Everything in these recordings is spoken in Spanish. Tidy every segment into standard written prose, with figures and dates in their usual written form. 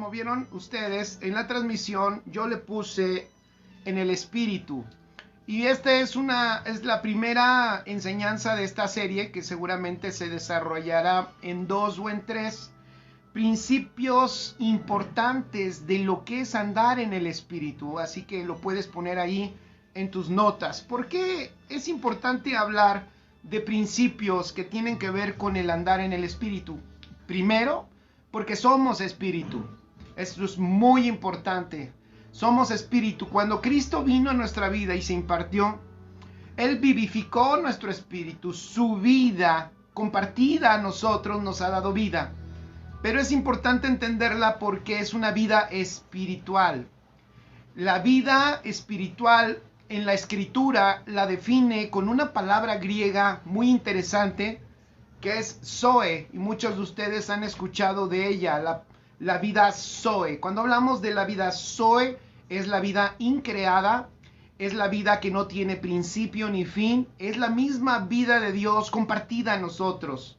como vieron ustedes en la transmisión, yo le puse en el espíritu. Y esta es la primera enseñanza de esta serie, que seguramente se desarrollará en 2 o en 3 principios importantes de lo que es andar en el espíritu. Así que lo puedes poner ahí en tus notas. ¿Por qué es importante hablar de principios que tienen que ver con el andar en el espíritu? Primero, porque somos espíritu. Esto es muy importante. Somos espíritu. Cuando Cristo vino a nuestra vida y se impartió, Él vivificó nuestro espíritu. Su vida compartida a nosotros nos ha dado vida. Pero es importante entenderla porque es una vida espiritual. La vida espiritual en la Escritura la define con una palabra griega muy interesante, que es Zoe, y muchos de ustedes han escuchado de ella, la vida Zoe. Cuando hablamos de la vida Zoe, es la vida increada, es la vida que no tiene principio ni fin, es la misma vida de Dios compartida a nosotros.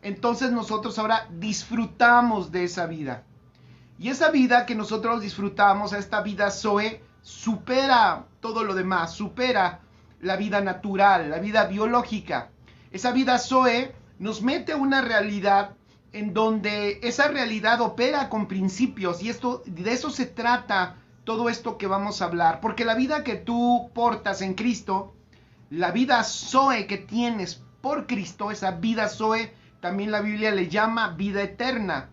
Entonces nosotros ahora disfrutamos de esa vida. Y esa vida que nosotros disfrutamos, esta vida Zoe, supera todo lo demás, supera la vida natural, la vida biológica. Esa vida Zoe nos mete a una realidad en donde esa realidad opera con principios, y de eso se trata todo esto que vamos a hablar. Porque la vida que tú portas en Cristo, la vida Zoe que tienes por Cristo, esa vida Zoe, también la Biblia le llama vida eterna.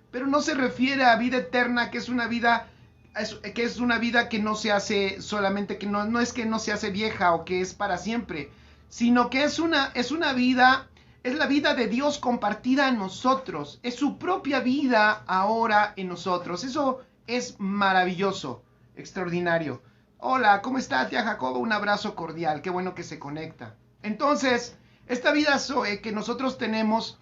Pero no se refiere a vida eterna, que es una vida que no se hace solamente, que no es que no se hace vieja o que es para siempre, sino que es la vida de Dios compartida en nosotros. Es su propia vida ahora en nosotros. Eso es maravilloso, extraordinario. Hola, ¿cómo estás, tía Jacobo? Un abrazo cordial, qué bueno que se conecta. Entonces, esta vida Zoe que nosotros tenemos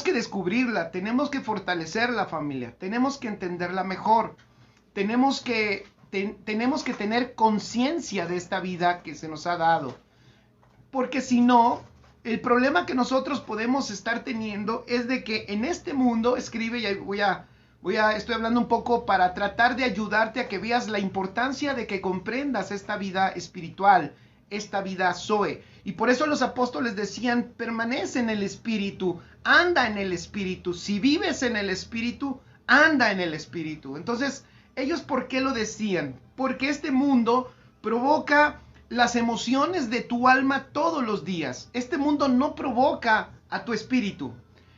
que descubrirla, tenemos que fortalecer la familia, tenemos que entenderla mejor, tenemos que tener conciencia de esta vida que se nos ha dado. Porque si no, el problema que nosotros podemos estar teniendo es de que en este mundo, escribe, y estoy hablando un poco para tratar de ayudarte a que veas la importancia de que comprendas esta vida espiritual, esta vida Zoe. Y por eso los apóstoles decían, permanece en el espíritu, anda en el espíritu. Si vives en el espíritu, anda en el espíritu. Entonces, ellos, ¿por qué lo decían? Porque este mundo provoca las emociones de tu alma todos los días. Este mundo no provoca a tu espíritu.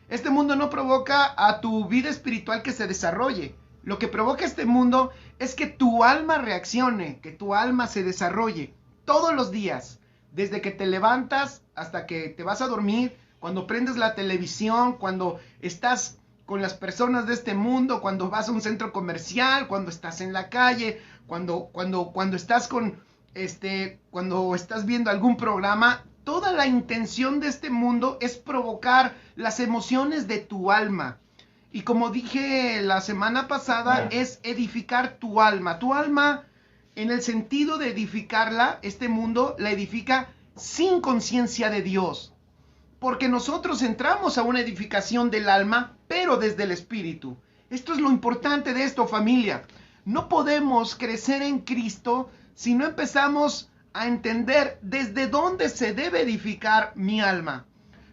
Este mundo no provoca a tu vida espiritual que se desarrolle. Lo que provoca este mundo es que tu alma reaccione, que tu alma se desarrolle todos los días. Desde que te levantas hasta que te vas a dormir, cuando prendes la televisión, cuando estás con las personas de este mundo, cuando vas a un centro comercial, cuando estás en la calle, cuando estás cuando estás viendo algún programa, toda la intención de este mundo es provocar las emociones de tu alma. Y como dije la semana pasada, es edificar tu alma. Tu alma, en el sentido de edificarla, este mundo la edifica sin conciencia de Dios. Porque nosotros entramos a una edificación del alma, pero desde el espíritu. Esto es lo importante de esto, familia. No podemos crecer en Cristo si no empezamos a entender desde dónde se debe edificar mi alma.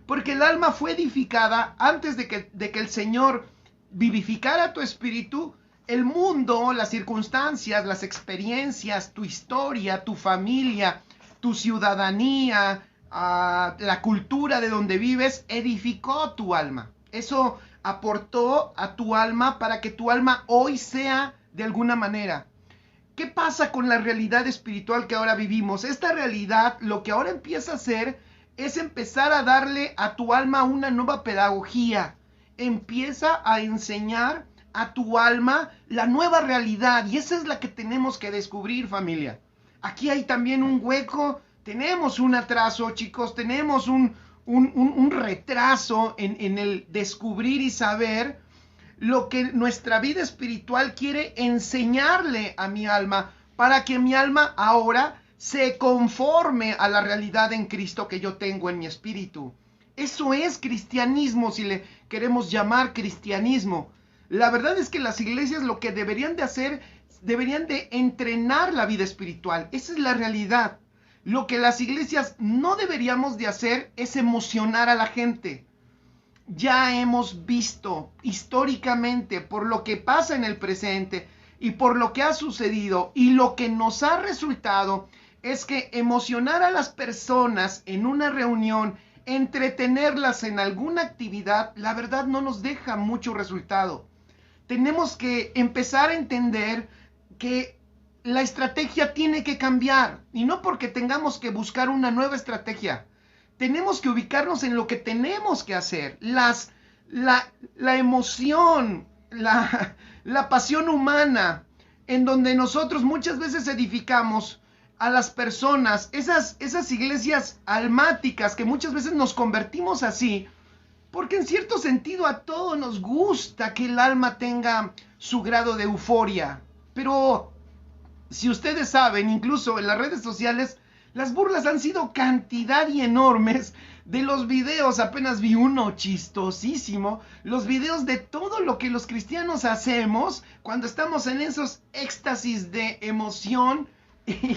Porque el alma fue edificada antes de que el Señor vivificara tu espíritu. El mundo, las circunstancias, las experiencias, tu historia, tu familia, tu ciudadanía, la cultura de donde vives, edificó tu alma. Eso aportó a tu alma para que tu alma hoy sea de alguna manera. ¿Qué pasa con la realidad espiritual que ahora vivimos? Esta realidad, lo que ahora empieza a hacer es empezar a darle a tu alma una nueva pedagogía. Empieza a enseñar a tu alma la nueva realidad, y esa es la que tenemos que descubrir, familia. Aquí hay también un hueco, tenemos un atraso, chicos, tenemos un retraso en el descubrir y saber lo que nuestra vida espiritual quiere enseñarle a mi alma, para que mi alma ahora se conforme a la realidad en Cristo que yo tengo en mi espíritu. Eso es cristianismo, si le queremos llamar cristianismo. La verdad es que las iglesias lo que deberían de hacer, deberían de entrenar la vida espiritual. Esa es la realidad. Lo que las iglesias no deberíamos de hacer es emocionar a la gente. Ya hemos visto históricamente por lo que pasa en el presente y por lo que ha sucedido y lo que nos ha resultado es que emocionar a las personas en una reunión, entretenerlas en alguna actividad, la verdad no nos deja mucho resultado. Tenemos que empezar a entender que la estrategia tiene que cambiar y no porque tengamos que buscar una nueva estrategia. Tenemos que ubicarnos en lo que tenemos que hacer. La emoción, la pasión humana, en donde nosotros muchas veces edificamos a las personas, esas iglesias almáticas que muchas veces nos convertimos así, porque en cierto sentido a todos nos gusta que el alma tenga su grado de euforia. Pero si ustedes saben, incluso en las redes sociales, las burlas han sido cantidad y enormes de los videos. Apenas vi uno chistosísimo, los videos de todo lo que los cristianos hacemos cuando estamos en esos éxtasis de emoción y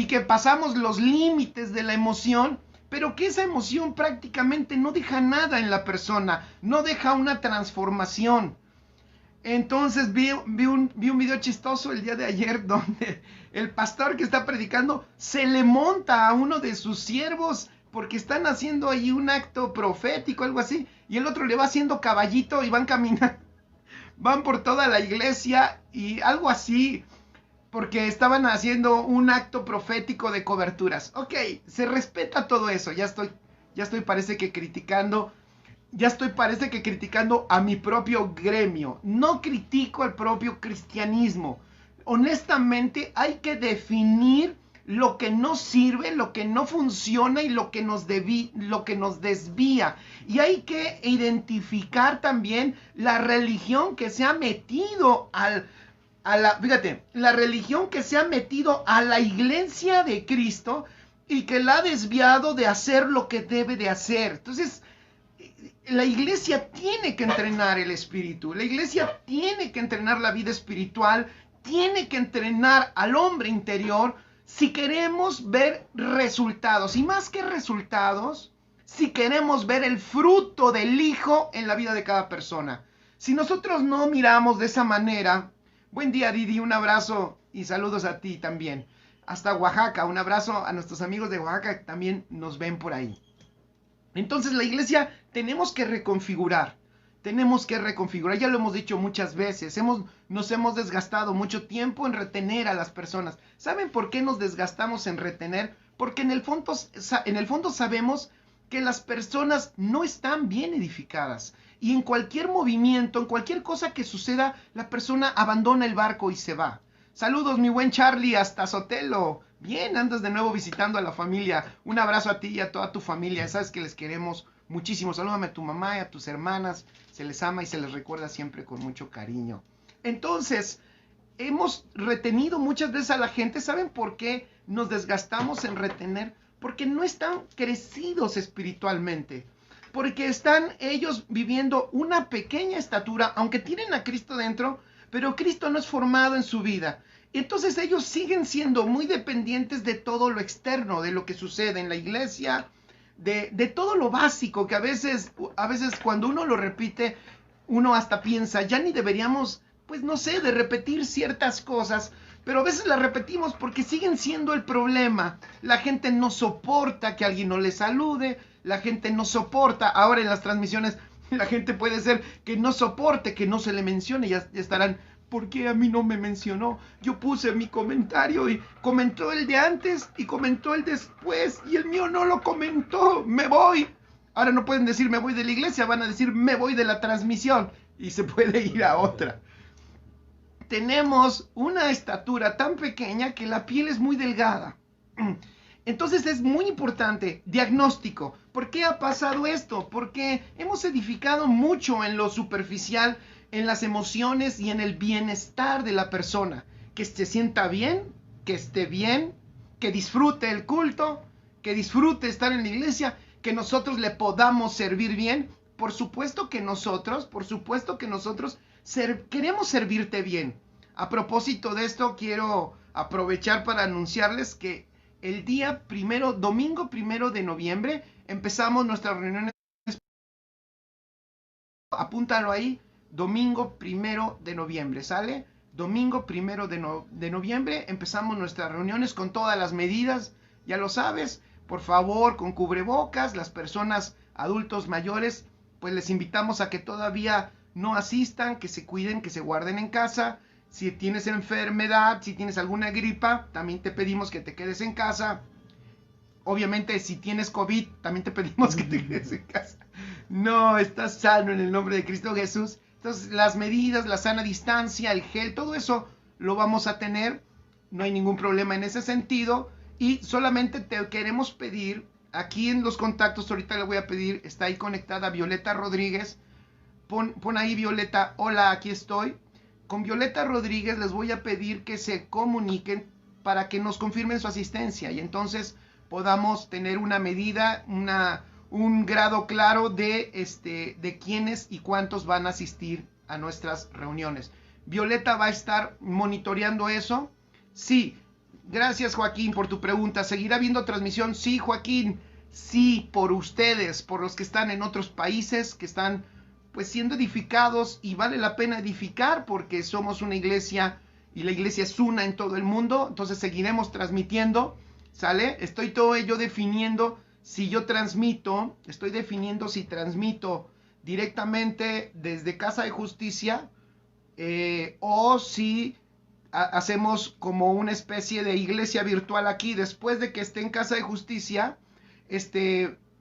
que pasamos los límites de la emoción, pero que esa emoción prácticamente no deja nada en la persona, no deja una transformación. Entonces vi un video chistoso el día de ayer donde el pastor que está predicando se le monta a uno de sus siervos porque están haciendo ahí un acto profético, algo así, y el otro le va haciendo caballito y van caminando, van por toda la iglesia y algo así, porque estaban haciendo un acto profético de coberturas. Ok, se respeta todo eso, ya estoy parece que criticando. Parece que criticando a mi propio gremio. No critico al propio cristianismo. Honestamente, hay que definir lo que no sirve, lo que no funciona y lo que nos desvía. Y hay que identificar también la religión que se ha metido la religión que se ha metido a la iglesia de Cristo y que la ha desviado de hacer lo que debe de hacer. Entonces, la iglesia tiene que entrenar el espíritu, la iglesia tiene que entrenar la vida espiritual, tiene que entrenar al hombre interior si queremos ver resultados. Y más que resultados, si queremos ver el fruto del Hijo en la vida de cada persona. Si nosotros no miramos de esa manera, buen día Didi, un abrazo y saludos a ti también. Hasta Oaxaca, un abrazo a nuestros amigos de Oaxaca que también nos ven por ahí. Entonces la iglesia tenemos que reconfigurar, ya lo hemos dicho muchas veces, nos hemos desgastado mucho tiempo en retener a las personas. ¿Saben por qué nos desgastamos en retener? Porque en el fondo sabemos que las personas no están bien edificadas y en cualquier movimiento, en cualquier cosa que suceda, la persona abandona el barco y se va. Saludos mi buen Charlie hasta Sotelo. Bien, andas de nuevo visitando a la familia. Un abrazo a ti y a toda tu familia. Sabes que les queremos muchísimo. Salúdame a tu mamá y a tus hermanas. Se les ama y se les recuerda siempre con mucho cariño. Entonces, hemos retenido muchas veces a la gente. ¿Saben por qué nos desgastamos en retener? Porque no están crecidos espiritualmente. Porque están ellos viviendo una pequeña estatura, aunque tienen a Cristo dentro, pero Cristo no es formado en su vida. Entonces ellos siguen siendo muy dependientes de todo lo externo, de lo que sucede en la iglesia, de todo lo básico, que a veces cuando uno lo repite, uno hasta piensa, ya ni deberíamos, pues no sé, de repetir ciertas cosas, pero a veces las repetimos porque siguen siendo el problema. La gente no soporta que alguien no le salude, la gente no soporta, ahora en las transmisiones, la gente puede ser que no soporte, que no se le mencione, ya estarán, ¿por qué a mí no me mencionó? Yo puse mi comentario y comentó el de antes y comentó el después y el mío no lo comentó, me voy. Ahora no pueden decir me voy de la iglesia, van a decir me voy de la transmisión y se puede ir a otra. Tenemos una estatura tan pequeña que la piel es muy delgada. Entonces es muy importante, diagnóstico. ¿Por qué ha pasado esto? Porque hemos edificado mucho en lo superficial, en las emociones y en el bienestar de la persona. Que se sienta bien, que esté bien, que disfrute el culto, que disfrute estar en la iglesia, que nosotros le podamos servir bien. Por supuesto que nosotros queremos servirte bien. A propósito de esto, quiero aprovechar para anunciarles que el día primero, domingo 1 de noviembre, empezamos nuestras reuniones. Apúntalo ahí, domingo 1 de noviembre, ¿sale? Domingo 1 de noviembre empezamos nuestras reuniones con todas las medidas, ya lo sabes, por favor, con cubrebocas. Las personas adultos mayores, pues les invitamos a que todavía no asistan, que se cuiden, que se guarden en casa. Si tienes enfermedad, si tienes alguna gripa, también te pedimos que te quedes en casa. Obviamente, si tienes COVID, también te pedimos que te quedes en casa. No, estás sano en el nombre de Cristo Jesús. Entonces, las medidas, la sana distancia, el gel, todo eso lo vamos a tener. No hay ningún problema en ese sentido. Y solamente te queremos pedir, aquí en los contactos, ahorita le voy a pedir, está ahí conectada Violeta Rodríguez. Pon ahí, Violeta, hola, aquí estoy. Con Violeta Rodríguez les voy a pedir que se comuniquen para que nos confirmen su asistencia. Y entonces podamos tener una medida, un grado claro de quiénes y cuántos van a asistir a nuestras reuniones. Violeta va a estar monitoreando eso. Sí, gracias Joaquín por tu pregunta. ¿Seguirá habiendo transmisión? Sí, Joaquín, sí, por ustedes, por los que están en otros países, que están pues siendo edificados, y vale la pena edificar porque somos una iglesia y la iglesia es una en todo el mundo. Entonces seguiremos transmitiendo, ¿sale? Estoy todo ello definiendo si yo transmito, estoy definiendo si transmito directamente desde Casa de Justicia o si hacemos como una especie de iglesia virtual aquí. Después de que esté en Casa de Justicia,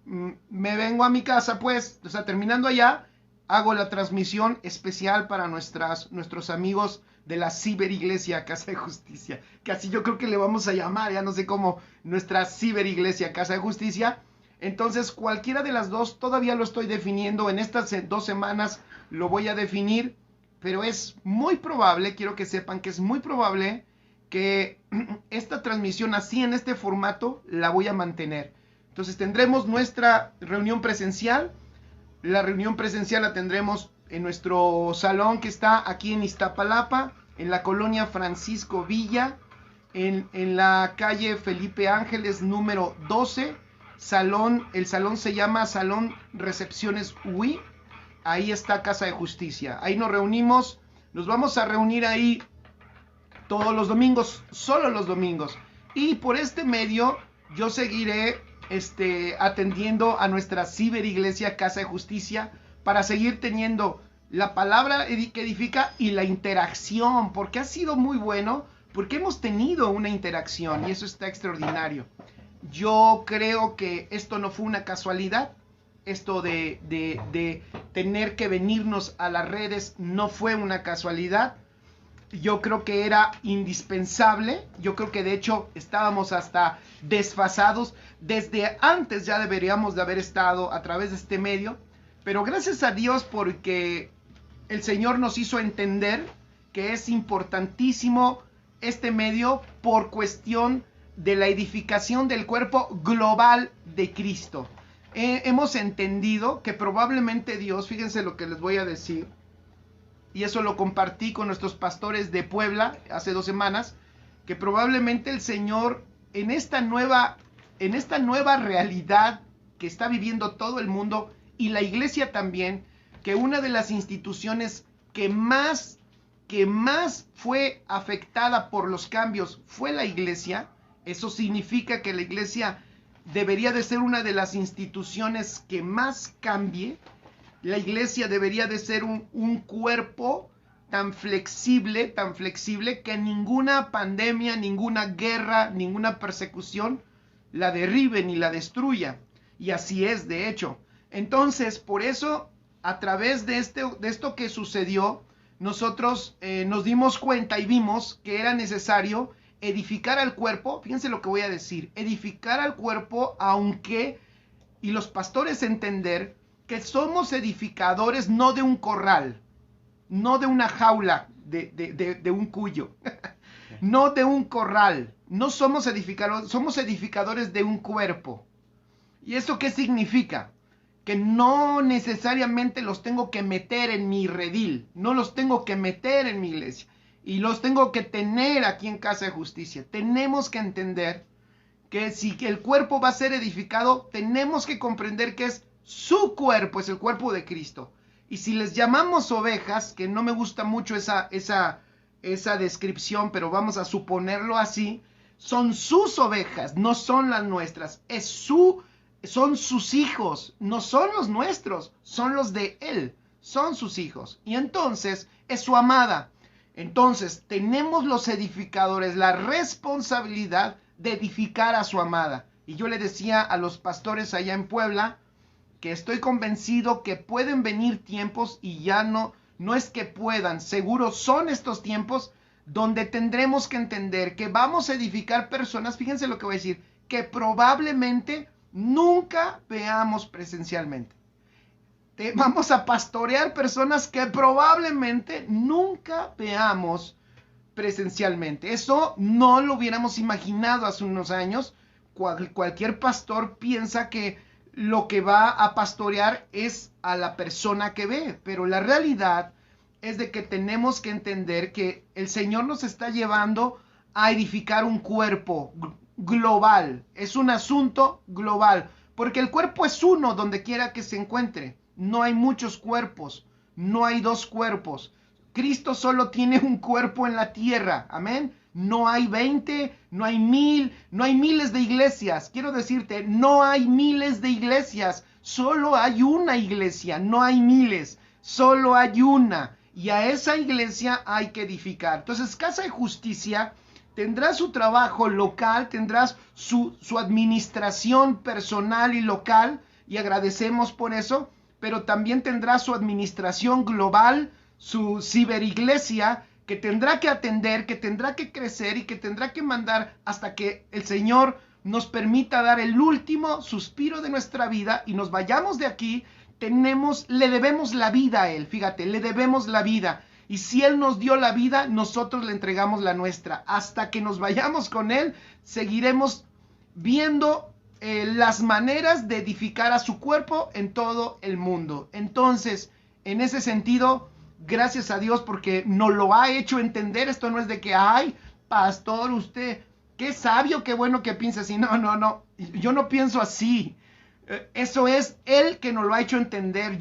me vengo a mi casa, pues, o sea, terminando allá, hago la transmisión especial para nuestros amigos de la ciberiglesia Casa de Justicia, que así yo creo que le vamos a llamar, ya no sé cómo, nuestra ciberiglesia Casa de Justicia. Entonces, cualquiera de las dos, todavía lo estoy definiendo, en estas 2 semanas lo voy a definir, pero es muy probable, quiero que sepan que es muy probable que esta transmisión así en este formato la voy a mantener. Entonces tendremos nuestra reunión presencial. La reunión presencial la tendremos en nuestro salón que está aquí en Iztapalapa, en la colonia Francisco Villa, en la calle Felipe Ángeles número 12. El salón se llama Salón Recepciones UI. Ahí está Casa de Justicia. Ahí nos reunimos. Nos vamos a reunir ahí todos los domingos, solo los domingos. Y por este medio yo seguiré atendiendo a nuestra ciberiglesia Casa de Justicia para seguir teniendo la palabra que edifica y la interacción, porque ha sido muy bueno, porque hemos tenido una interacción y eso está extraordinario. Yo creo que esto no fue una casualidad, esto de tener que venirnos a las redes no fue una casualidad. Yo creo que era indispensable, yo creo que de hecho estábamos hasta desfasados, desde antes ya deberíamos de haber estado a través de este medio, pero gracias a Dios porque el Señor nos hizo entender que es importantísimo este medio por cuestión de la edificación del cuerpo global de Cristo. Hemos entendido que probablemente Dios, fíjense lo que les voy a decir, y eso lo compartí con nuestros pastores de Puebla hace 2 semanas, que probablemente el Señor en esta nueva realidad que está viviendo todo el mundo y la iglesia también, que una de las instituciones que más fue afectada por los cambios fue la iglesia. Eso significa que la iglesia debería de ser una de las instituciones que más cambie. La iglesia debería de ser un cuerpo tan flexible que ninguna pandemia, ninguna guerra, ninguna persecución la derribe ni la destruya. Y así es, de hecho. Entonces, por eso, a través de esto que sucedió, nosotros nos dimos cuenta y vimos que era necesario edificar al cuerpo. Fíjense lo que voy a decir, edificar al cuerpo, y los pastores entender que somos edificadores no de un corral, no de una jaula de un cuyo, no de un corral, no somos edificadores de un cuerpo. ¿Y eso qué significa? que no necesariamente los tengo que meter en mi redil, no los tengo que meter en mi iglesia y los tengo que tener aquí en Casa de Justicia. Tenemos que entender que si el cuerpo va a ser edificado, tenemos que comprender que es su cuerpo, es el cuerpo de Cristo. Y si les llamamos ovejas, que no me gusta mucho esa descripción, pero vamos a suponerlo así, son sus ovejas, no son las nuestras, son sus hijos, no son los nuestros, son los de Él, son sus hijos. Y entonces es su amada. Entonces tenemos los edificadores la responsabilidad de edificar a su amada. Y yo le decía a los pastores allá en Puebla que estoy convencido que pueden venir tiempos, y ya no es que puedan, seguro son estos tiempos donde tendremos que entender que vamos a edificar personas, fíjense lo que voy a decir, que probablemente nunca veamos presencialmente. Vamos a pastorear personas que probablemente nunca veamos presencialmente. Eso no lo hubiéramos imaginado hace unos años. Cualquier pastor piensa que lo que va a pastorear es a la persona que ve, pero la realidad es de que tenemos que entender que el Señor nos está llevando a edificar un cuerpo global. Es un asunto global, porque el cuerpo es uno donde quiera que se encuentre. No hay muchos cuerpos, no hay dos cuerpos. Cristo solo tiene un cuerpo en la tierra, amén. No hay 20, no hay 1000, no hay miles de iglesias. Quiero decirte, no hay miles de iglesias, solo hay una iglesia, no hay miles, solo hay una. Y a esa iglesia hay que edificar. Entonces, Casa de Justicia tendrá su trabajo local, tendrá su administración personal y local, y agradecemos por eso, pero también tendrá su administración global, su ciberiglesia, que tendrá que atender, que tendrá que crecer y que tendrá que mandar hasta que el Señor nos permita dar el último suspiro de nuestra vida y nos vayamos de aquí. Le debemos la vida a Él, fíjate, le debemos la vida. Y si Él nos dio la vida, nosotros le entregamos la nuestra. Hasta que nos vayamos con Él, seguiremos viendo las maneras de edificar a su cuerpo en todo el mundo. Entonces, en ese sentido, gracias a Dios porque nos lo ha hecho entender. Esto no es de que, ay, pastor, usted, qué sabio, qué bueno que piensa así. No, yo no pienso así. Eso es Él que nos lo ha hecho entender.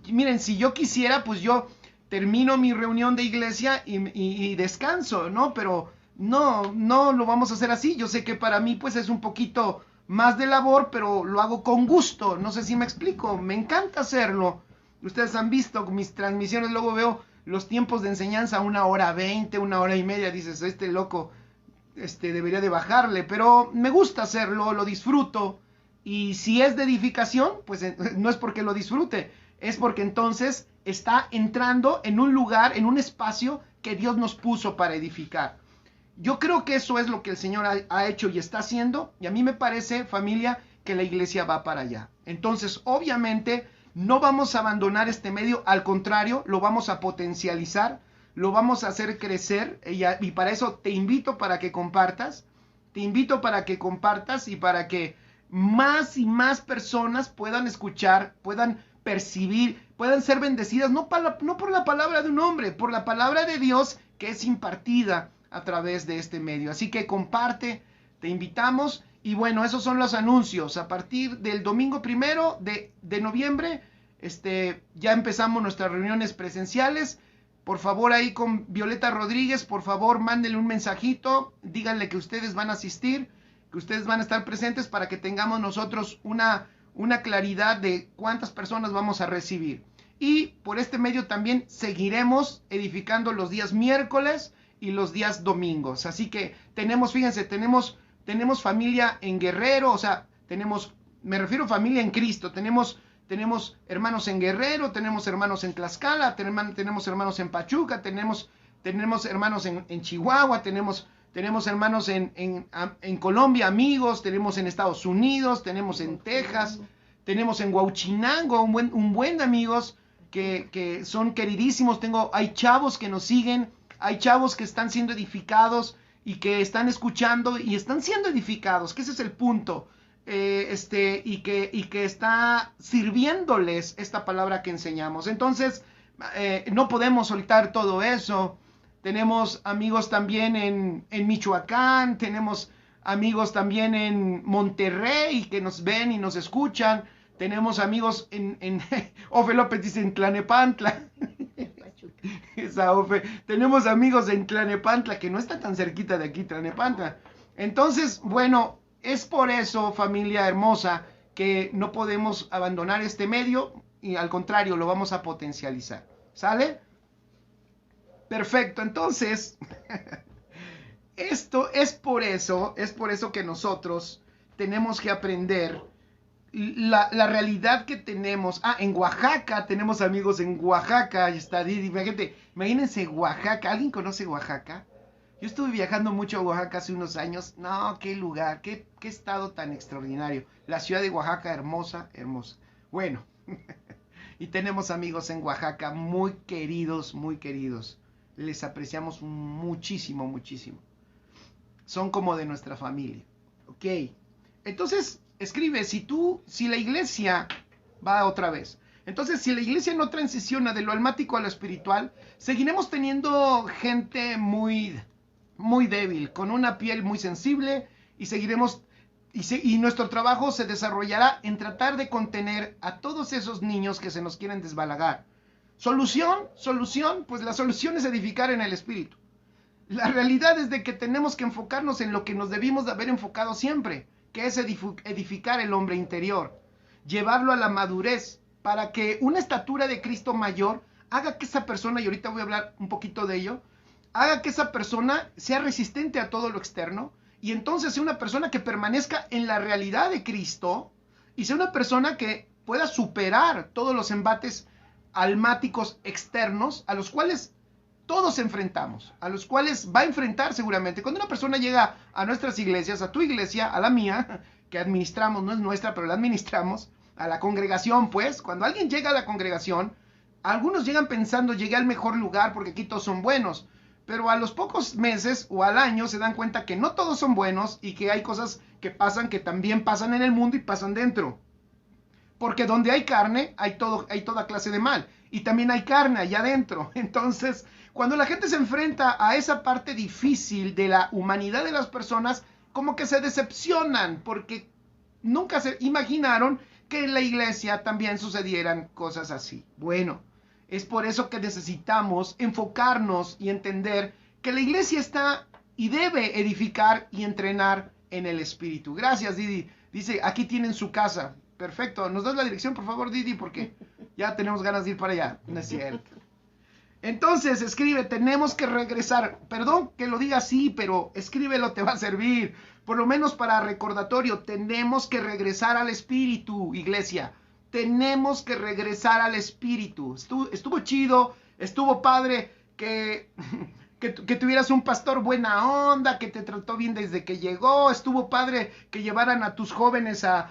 Miren, si yo quisiera, pues yo termino mi reunión de iglesia y descanso, ¿no? Pero no lo vamos a hacer así. Yo sé que para mí, pues es un poquito más de labor, pero lo hago con gusto. No sé si me explico, me encanta hacerlo. Ustedes han visto mis transmisiones, luego veo los tiempos de enseñanza, 1:20, 1:30, dices, este loco debería de bajarle, pero me gusta hacerlo, lo disfruto, y si es de edificación, pues no es porque lo disfrute, es porque entonces está entrando en un lugar, en un espacio que Dios nos puso para edificar. Yo creo que eso es lo que el Señor ha hecho y está haciendo, y a mí me parece, familia, que la iglesia va para allá. Entonces, obviamente, no vamos a abandonar este medio, al contrario, lo vamos a potencializar, lo vamos a hacer crecer, y para eso te invito para que compartas, y para que más y más personas puedan escuchar, puedan percibir, puedan ser bendecidas, no por la palabra de un hombre, por la palabra de Dios que es impartida a través de este medio. Así que comparte, te invitamos. Y bueno, esos son los anuncios. A partir del domingo 1 de noviembre, ya empezamos nuestras reuniones presenciales. Por favor, ahí con Violeta Rodríguez, por favor, mándenle un mensajito, díganle que ustedes van a asistir, que ustedes van a estar presentes para que tengamos nosotros una claridad de cuántas personas vamos a recibir. Y por este medio también seguiremos edificando los días miércoles y los días domingos. Así que fíjense, tenemos familia en Guerrero, o sea, me refiero a familia en Cristo, tenemos hermanos en Guerrero, tenemos hermanos en Tlaxcala, tenemos hermanos en Pachuca, tenemos hermanos en Chihuahua, tenemos hermanos en Colombia, amigos, tenemos en Estados Unidos, tenemos en Texas, tenemos en Huauchinango, un buen de amigos que son queridísimos. Hay chavos que nos siguen, hay chavos que están siendo edificados y que están escuchando y están siendo edificados, que ese es el punto. y que está sirviéndoles esta palabra que enseñamos. Entonces, no podemos soltar todo eso. Tenemos amigos también en Michoacán, tenemos amigos también en Monterrey que nos ven y nos escuchan. Tenemos amigos Ofe López dice en Tlanepantla. Esa Ofe. Tenemos amigos en Tlanepantla, que no está tan cerquita de aquí, Tlanepantla. Entonces, bueno, es por eso, familia hermosa, que no podemos abandonar este medio y al contrario, lo vamos a potencializar. ¿Sale? Perfecto, entonces, esto es por eso que nosotros tenemos que aprender la realidad que tenemos. En Oaxaca, tenemos amigos en Oaxaca, ahí está Didi, imagínense Oaxaca, ¿alguien conoce Oaxaca? Yo estuve viajando mucho a Oaxaca hace unos años, no, qué lugar, qué estado tan extraordinario, la ciudad de Oaxaca, hermosa, hermosa. Bueno, y tenemos amigos en Oaxaca muy queridos, les apreciamos muchísimo, muchísimo. Son como de nuestra familia, ¿ok? Entonces, escribe, si la iglesia, va otra vez, entonces si la iglesia no transiciona de lo almático a lo espiritual, seguiremos teniendo gente muy débil, con una piel muy sensible, y seguiremos, y nuestro trabajo se desarrollará en tratar de contener a todos esos niños que se nos quieren desbalagar. Solución, pues la solución es edificar en el espíritu. La realidad es de que tenemos que enfocarnos en lo que nos debimos de haber enfocado siempre, que es edificar el hombre interior, llevarlo a la madurez, para que una estatura de Cristo mayor haga que esa persona, y ahorita voy a hablar un poquito de ello, haga que esa persona sea resistente a todo lo externo, y entonces sea una persona que permanezca en la realidad de Cristo, y sea una persona que pueda superar todos los embates almáticos externos a los cuales todos enfrentamos, a los cuales va a enfrentar seguramente. Cuando una persona llega a nuestras iglesias, a tu iglesia, a la mía, que administramos, no es nuestra, pero la administramos, a la congregación, pues, cuando alguien llega a la congregación, algunos llegan pensando, llegué al mejor lugar porque aquí todos son buenos, pero a los pocos meses o al año se dan cuenta que no todos son buenos y que hay cosas que pasan, que también pasan en el mundo y pasan dentro. Porque donde hay carne, hay toda clase de mal. Y también hay carne allá adentro. Entonces, cuando la gente se enfrenta a esa parte difícil de la humanidad de las personas, como que se decepcionan, porque nunca se imaginaron que en la iglesia también sucedieran cosas así. Bueno, es por eso que necesitamos enfocarnos y entender que la iglesia está y debe edificar y entrenar en el espíritu. Gracias, Didi. Dice, aquí tienen su casa. Perfecto. ¿Nos das la dirección, por favor, Didi? Porque ya tenemos ganas de ir para allá. No es cierto. Entonces, escribe, tenemos que regresar. Perdón que lo diga así, pero escríbelo, te va a servir. Por lo menos para recordatorio, tenemos que regresar al espíritu, iglesia. Tenemos que regresar al espíritu. Estuvo chido, estuvo padre que tuvieras un pastor buena onda, que te trató bien desde que llegó. Estuvo padre que llevaran a tus jóvenes a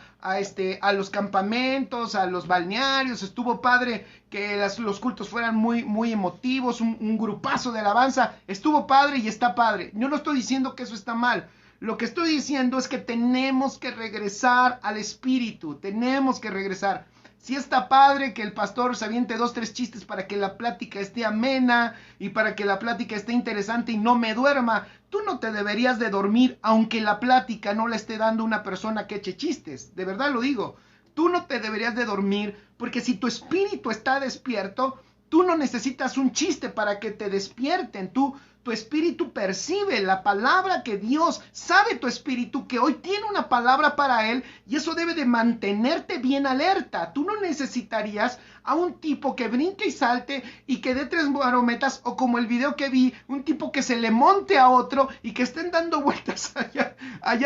los campamentos, a los balnearios. Estuvo padre que los cultos fueran muy, muy emotivos, un grupazo de alabanza. Estuvo padre y está padre. Yo no estoy diciendo que eso está mal. Lo que estoy diciendo es que tenemos que regresar al espíritu. Tenemos que regresar. Sí está padre que el pastor se aviente 2, 3 chistes para que la plática esté amena y para que la plática esté interesante y no me duerma. Tú no te deberías de dormir aunque la plática no la esté dando una persona que eche chistes. De verdad lo digo. Tú no te deberías de dormir porque si tu espíritu está despierto, tú no necesitas un chiste para que te despierten. Tu espíritu percibe la palabra que Dios sabe, tu espíritu que hoy tiene una palabra para él y eso debe de mantenerte bien alerta. Tú no necesitarías a un tipo que brinque y salte y que dé 3 marometas o como el video que vi, un tipo que se le monte a otro y que estén dando vueltas allá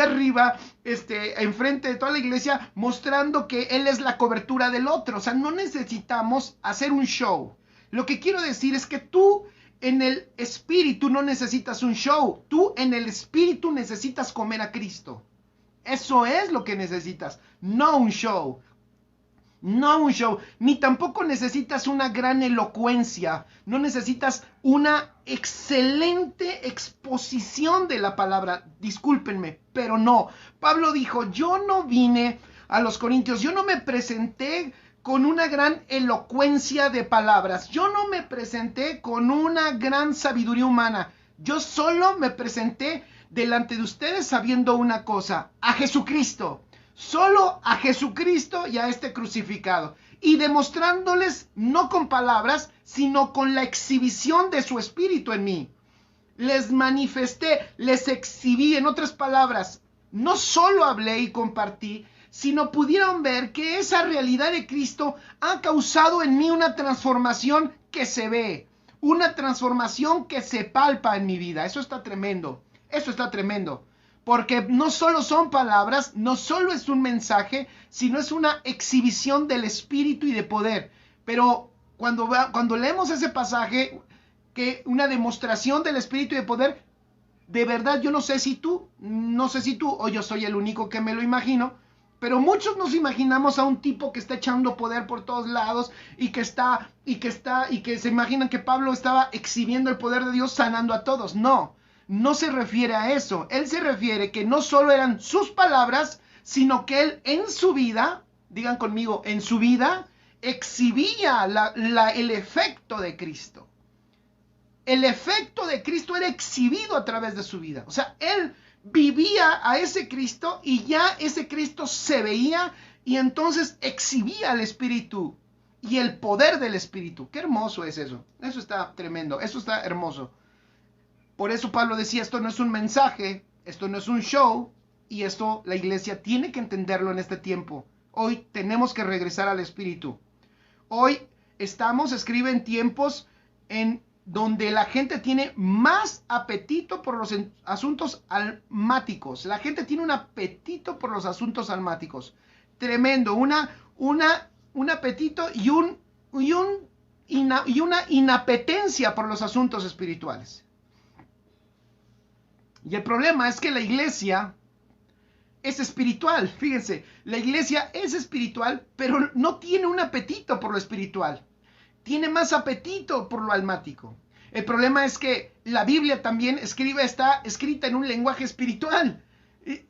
arriba, enfrente de toda la iglesia mostrando que él es la cobertura del otro. O sea, no necesitamos hacer un show. Lo que quiero decir es que tú en el espíritu no necesitas un show. Tú en el espíritu necesitas comer a Cristo. Eso es lo que necesitas, no un show. No un show, ni tampoco necesitas una gran elocuencia, no necesitas una excelente exposición de la palabra, discúlpenme, pero no. Pablo dijo, yo no vine a los Corintios, yo no me presenté con una gran elocuencia de palabras, yo no me presenté con una gran sabiduría humana, yo solo me presenté delante de ustedes sabiendo una cosa, a Jesucristo. Solo a Jesucristo y a este crucificado, y demostrándoles no con palabras, sino con la exhibición de su espíritu en mí. Les manifesté, les exhibí, en otras palabras, no solo hablé y compartí, sino pudieron ver que esa realidad de Cristo ha causado en mí una transformación que se ve, una transformación que se palpa en mi vida. Eso está tremendo, eso está tremendo. Porque no solo son palabras, no solo es un mensaje, sino es una exhibición del espíritu y de poder. Pero cuando leemos ese pasaje, que una demostración del espíritu y de poder, de verdad yo no sé si tú, o yo soy el único que me lo imagino, pero muchos nos imaginamos a un tipo que está echando poder por todos lados y que se imaginan que Pablo estaba exhibiendo el poder de Dios sanando a todos. No se refiere a eso. Él se refiere que no solo eran sus palabras, sino que él en su vida, digan conmigo, en su vida, exhibía el efecto de Cristo. El efecto de Cristo era exhibido a través de su vida. O sea, él vivía a ese Cristo y ya ese Cristo se veía y entonces exhibía el Espíritu y el poder del Espíritu. Qué hermoso es eso. Eso está tremendo. Eso está hermoso. Por eso Pablo decía, esto no es un mensaje, esto no es un show, y esto la iglesia tiene que entenderlo en este tiempo. Hoy tenemos que regresar al Espíritu. Hoy escribe en tiempos en donde la gente tiene más apetito por los asuntos almáticos. La gente tiene un apetito por los asuntos almáticos. Tremendo, un apetito y una inapetencia por los asuntos espirituales. Y el problema es que la iglesia es espiritual. Fíjense, la iglesia es espiritual, pero no tiene un apetito por lo espiritual. Tiene más apetito por lo almático. El problema es que la Biblia también está escrita en un lenguaje espiritual.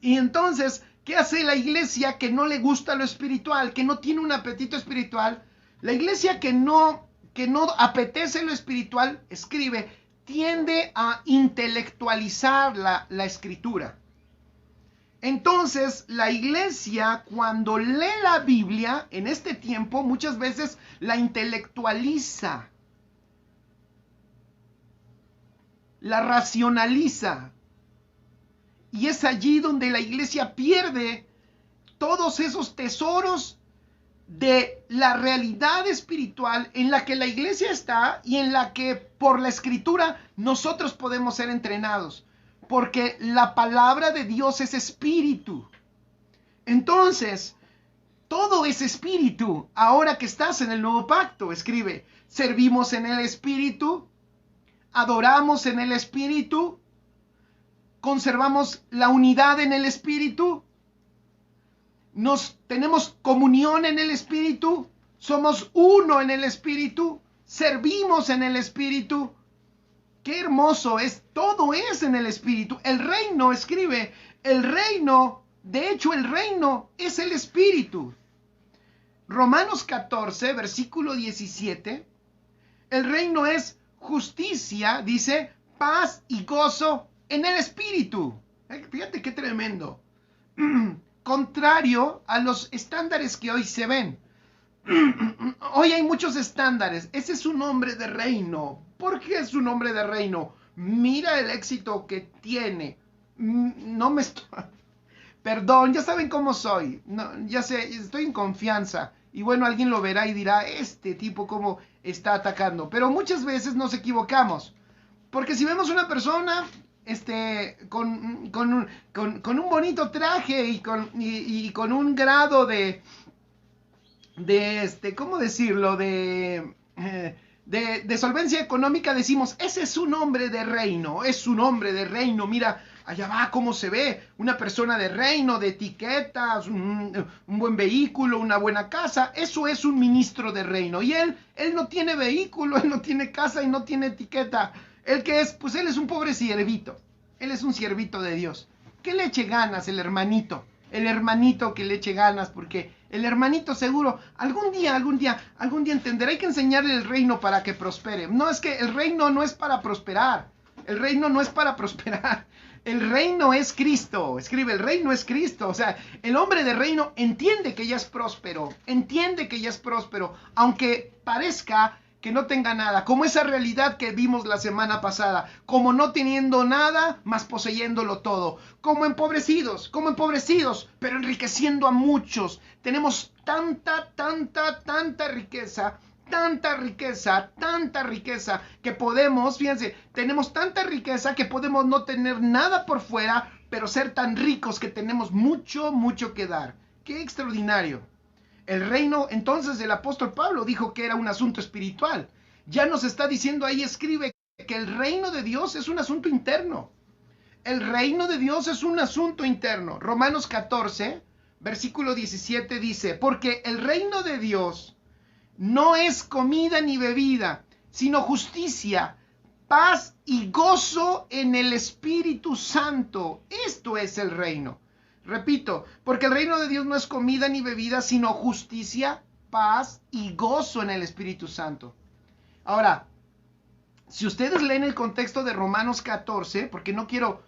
Y entonces, ¿qué hace la iglesia que no le gusta lo espiritual, que no tiene un apetito espiritual? La iglesia que no apetece lo espiritual, tiende a intelectualizar la escritura. Entonces, la iglesia, cuando lee la Biblia, en este tiempo, muchas veces la intelectualiza, la racionaliza. Y es allí donde la iglesia pierde todos esos tesoros de la realidad espiritual en la que la iglesia está y en la que por la escritura nosotros podemos ser entrenados, porque la palabra de Dios es espíritu. Entonces, todo es espíritu. Ahora que estás en el nuevo pacto, servimos en el espíritu, adoramos en el espíritu, conservamos la unidad en el espíritu, tenemos comunión en el Espíritu, somos uno en el Espíritu, servimos en el Espíritu. Qué hermoso es, todo es en el Espíritu. El reino, de hecho el reino es el Espíritu. Romanos 14, versículo 17, el reino es justicia, dice, paz y gozo en el Espíritu. Fíjate qué tremendo. Contrario a los estándares que hoy se ven. Hoy hay muchos estándares. Ese es un hombre de reino. ¿Por qué es un hombre de reino? Mira el éxito que tiene. No me estoy... Perdón, ya saben cómo soy. No, ya sé, estoy en confianza. Y bueno, alguien lo verá y dirá, este tipo cómo está atacando. Pero muchas veces nos equivocamos. Porque si vemos una persona... con un bonito traje y con un grado de ¿cómo decirlo? De solvencia económica, decimos, ese es un hombre de reino, mira, allá va cómo se ve una persona de reino, de etiquetas, un buen vehículo, una buena casa. Eso es un ministro de reino. Y él no tiene vehículo, él no tiene casa y no tiene etiqueta. ¿Él qué es? Pues él es un pobre siervito. Él es un siervito de Dios. Que le eche ganas el hermanito. El hermanito que le eche ganas, porque el hermanito seguro algún día entenderá. Hay que enseñarle el reino para que prospere. No, es que el reino no es para prosperar. El reino no es para prosperar. El reino es Cristo. Escribe, el reino es Cristo. O sea, el hombre de reino entiende que ya es próspero. Entiende que ya es próspero. Aunque parezca que no tenga nada, como esa realidad que vimos la semana pasada, como no teniendo nada, más poseyéndolo todo, como empobrecidos, pero enriqueciendo a muchos. Tenemos tanta riqueza, que podemos, fíjense, tenemos tanta riqueza que podemos no tener nada por fuera, pero ser tan ricos que tenemos mucho que dar. ¡Qué extraordinario! El reino, entonces, del apóstol Pablo dijo que era un asunto espiritual. Ya nos está diciendo ahí, escribe, que el reino de Dios es un asunto interno. El reino de Dios es un asunto interno. Romanos 14, versículo 17 dice, porque el reino de Dios no es comida ni bebida, sino justicia, paz y gozo en el Espíritu Santo. Esto es el reino. Repito, porque el reino de Dios no es comida ni bebida, sino justicia, paz y gozo en el Espíritu Santo. Ahora, si ustedes leen el contexto de Romanos 14, porque no quiero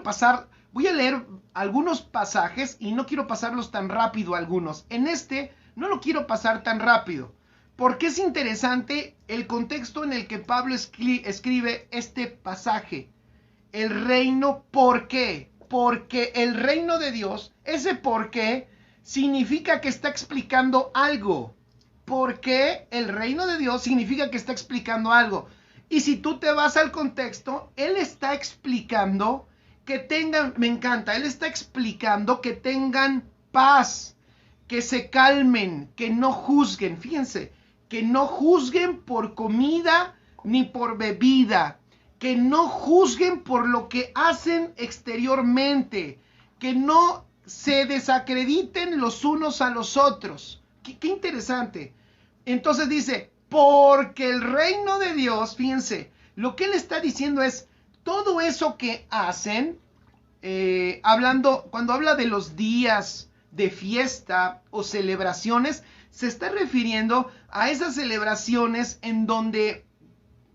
pasar, voy a leer algunos pasajes y no quiero pasarlos tan rápido algunos. En este no lo quiero pasar tan rápido, porque es interesante el contexto en el que Pablo escribe este pasaje. El reino, ¿por qué? Porque el reino de Dios, ese por qué, significa que está explicando algo. Porque el reino de Dios significa que está explicando algo. Y si tú te vas al contexto, él está explicando que tengan, me encanta, él está explicando que tengan paz, que se calmen, que no juzguen. Fíjense, que no juzguen por comida ni por bebida. Que no juzguen por lo que hacen exteriormente, que no se desacrediten los unos a los otros. Qué interesante. Entonces dice, porque el reino de Dios, fíjense, lo que él está diciendo es, todo eso que hacen, cuando habla de los días de fiesta o celebraciones, se está refiriendo a esas celebraciones en donde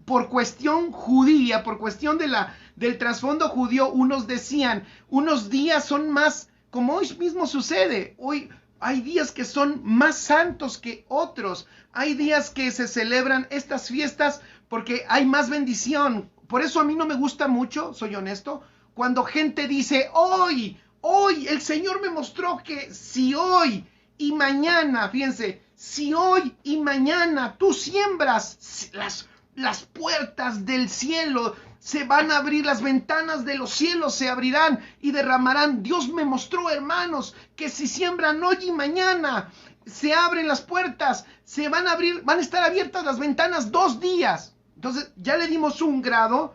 por cuestión judía, por cuestión del trasfondo judío, unos decían, unos días son más, como hoy mismo sucede, hoy hay días que son más santos que otros, hay días que se celebran estas fiestas porque hay más bendición. Por eso a mí no me gusta mucho, soy honesto, cuando gente dice, hoy el Señor me mostró que si hoy y mañana, fíjense, si hoy y mañana tú siembras las puertas del cielo se van a abrir, las ventanas de los cielos se abrirán y derramarán. Dios me mostró, hermanos, que si siembran hoy y mañana, se abren las puertas, se van a abrir, van a estar abiertas las ventanas 2 días. Entonces ya le dimos un grado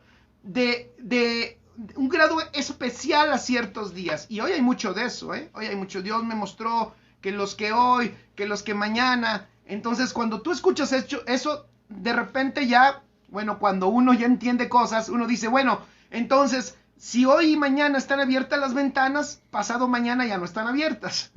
un grado especial a ciertos días. Y hoy hay mucho de eso, Hoy hay mucho. Dios me mostró que los que hoy, que los que mañana. Entonces cuando tú escuchas eso, de repente ya, bueno, cuando uno ya entiende cosas, uno dice, bueno, entonces, si hoy y mañana están abiertas las ventanas, pasado mañana ya no están abiertas.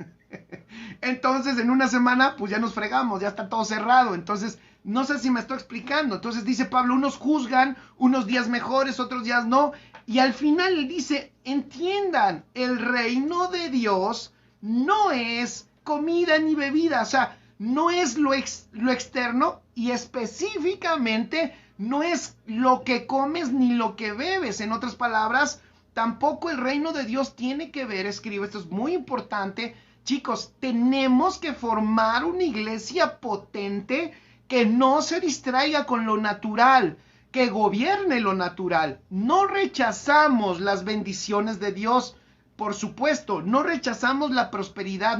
Entonces, en una semana, pues ya nos fregamos, ya está todo cerrado. Entonces, no sé si me estoy explicando. Entonces, dice Pablo, unos juzgan, unos días mejores, otros días no. Y al final él dice, entiendan, el reino de Dios no es comida ni bebida, o sea, no es lo externo y específicamente no es lo que comes ni lo que bebes. En otras palabras, tampoco el reino de Dios tiene que ver, escribe, esto es muy importante. Chicos, tenemos que formar una iglesia potente que no se distraiga con lo natural, que gobierne lo natural. No rechazamos las bendiciones de Dios, por supuesto, no rechazamos la prosperidad,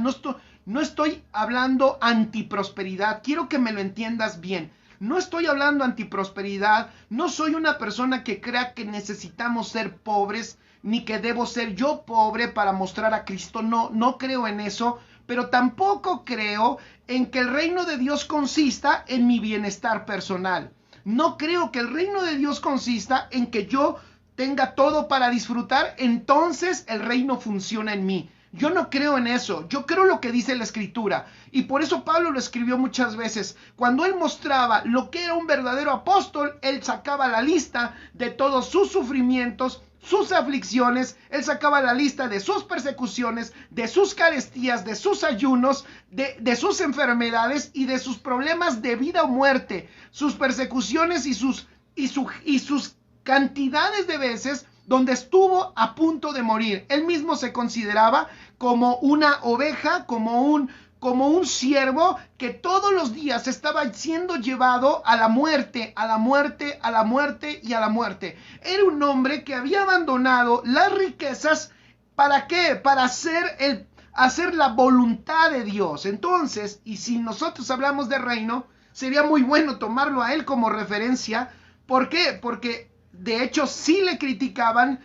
no estoy hablando antiprosperidad, quiero que me lo entiendas bien. No estoy hablando antiprosperidad, no soy una persona que crea que necesitamos ser pobres, ni que debo ser yo pobre para mostrar a Cristo. No, no creo en eso, pero tampoco creo en que el reino de Dios consista en mi bienestar personal. No creo que el reino de Dios consista en que yo tenga todo para disfrutar, entonces el reino funciona en mí. Yo no creo en eso, yo creo lo que dice la Escritura, y por eso Pablo lo escribió muchas veces. Cuando él mostraba lo que era un verdadero apóstol, él sacaba la lista de todos sus sufrimientos, sus aflicciones, él sacaba la lista de sus persecuciones, de sus carestías, de sus ayunos, de sus enfermedades y de sus problemas de vida o muerte, sus persecuciones y sus cantidades de veces donde estuvo a punto de morir. Él mismo se consideraba como una oveja, como un siervo que todos los días estaba siendo llevado a la muerte, a la muerte, a la muerte y a la muerte. Era un hombre que había abandonado las riquezas. ¿Para qué? Para hacer la voluntad de Dios. Entonces, y si nosotros hablamos de reino, sería muy bueno tomarlo a él como referencia. ¿Por qué? Porque de hecho sí le criticaban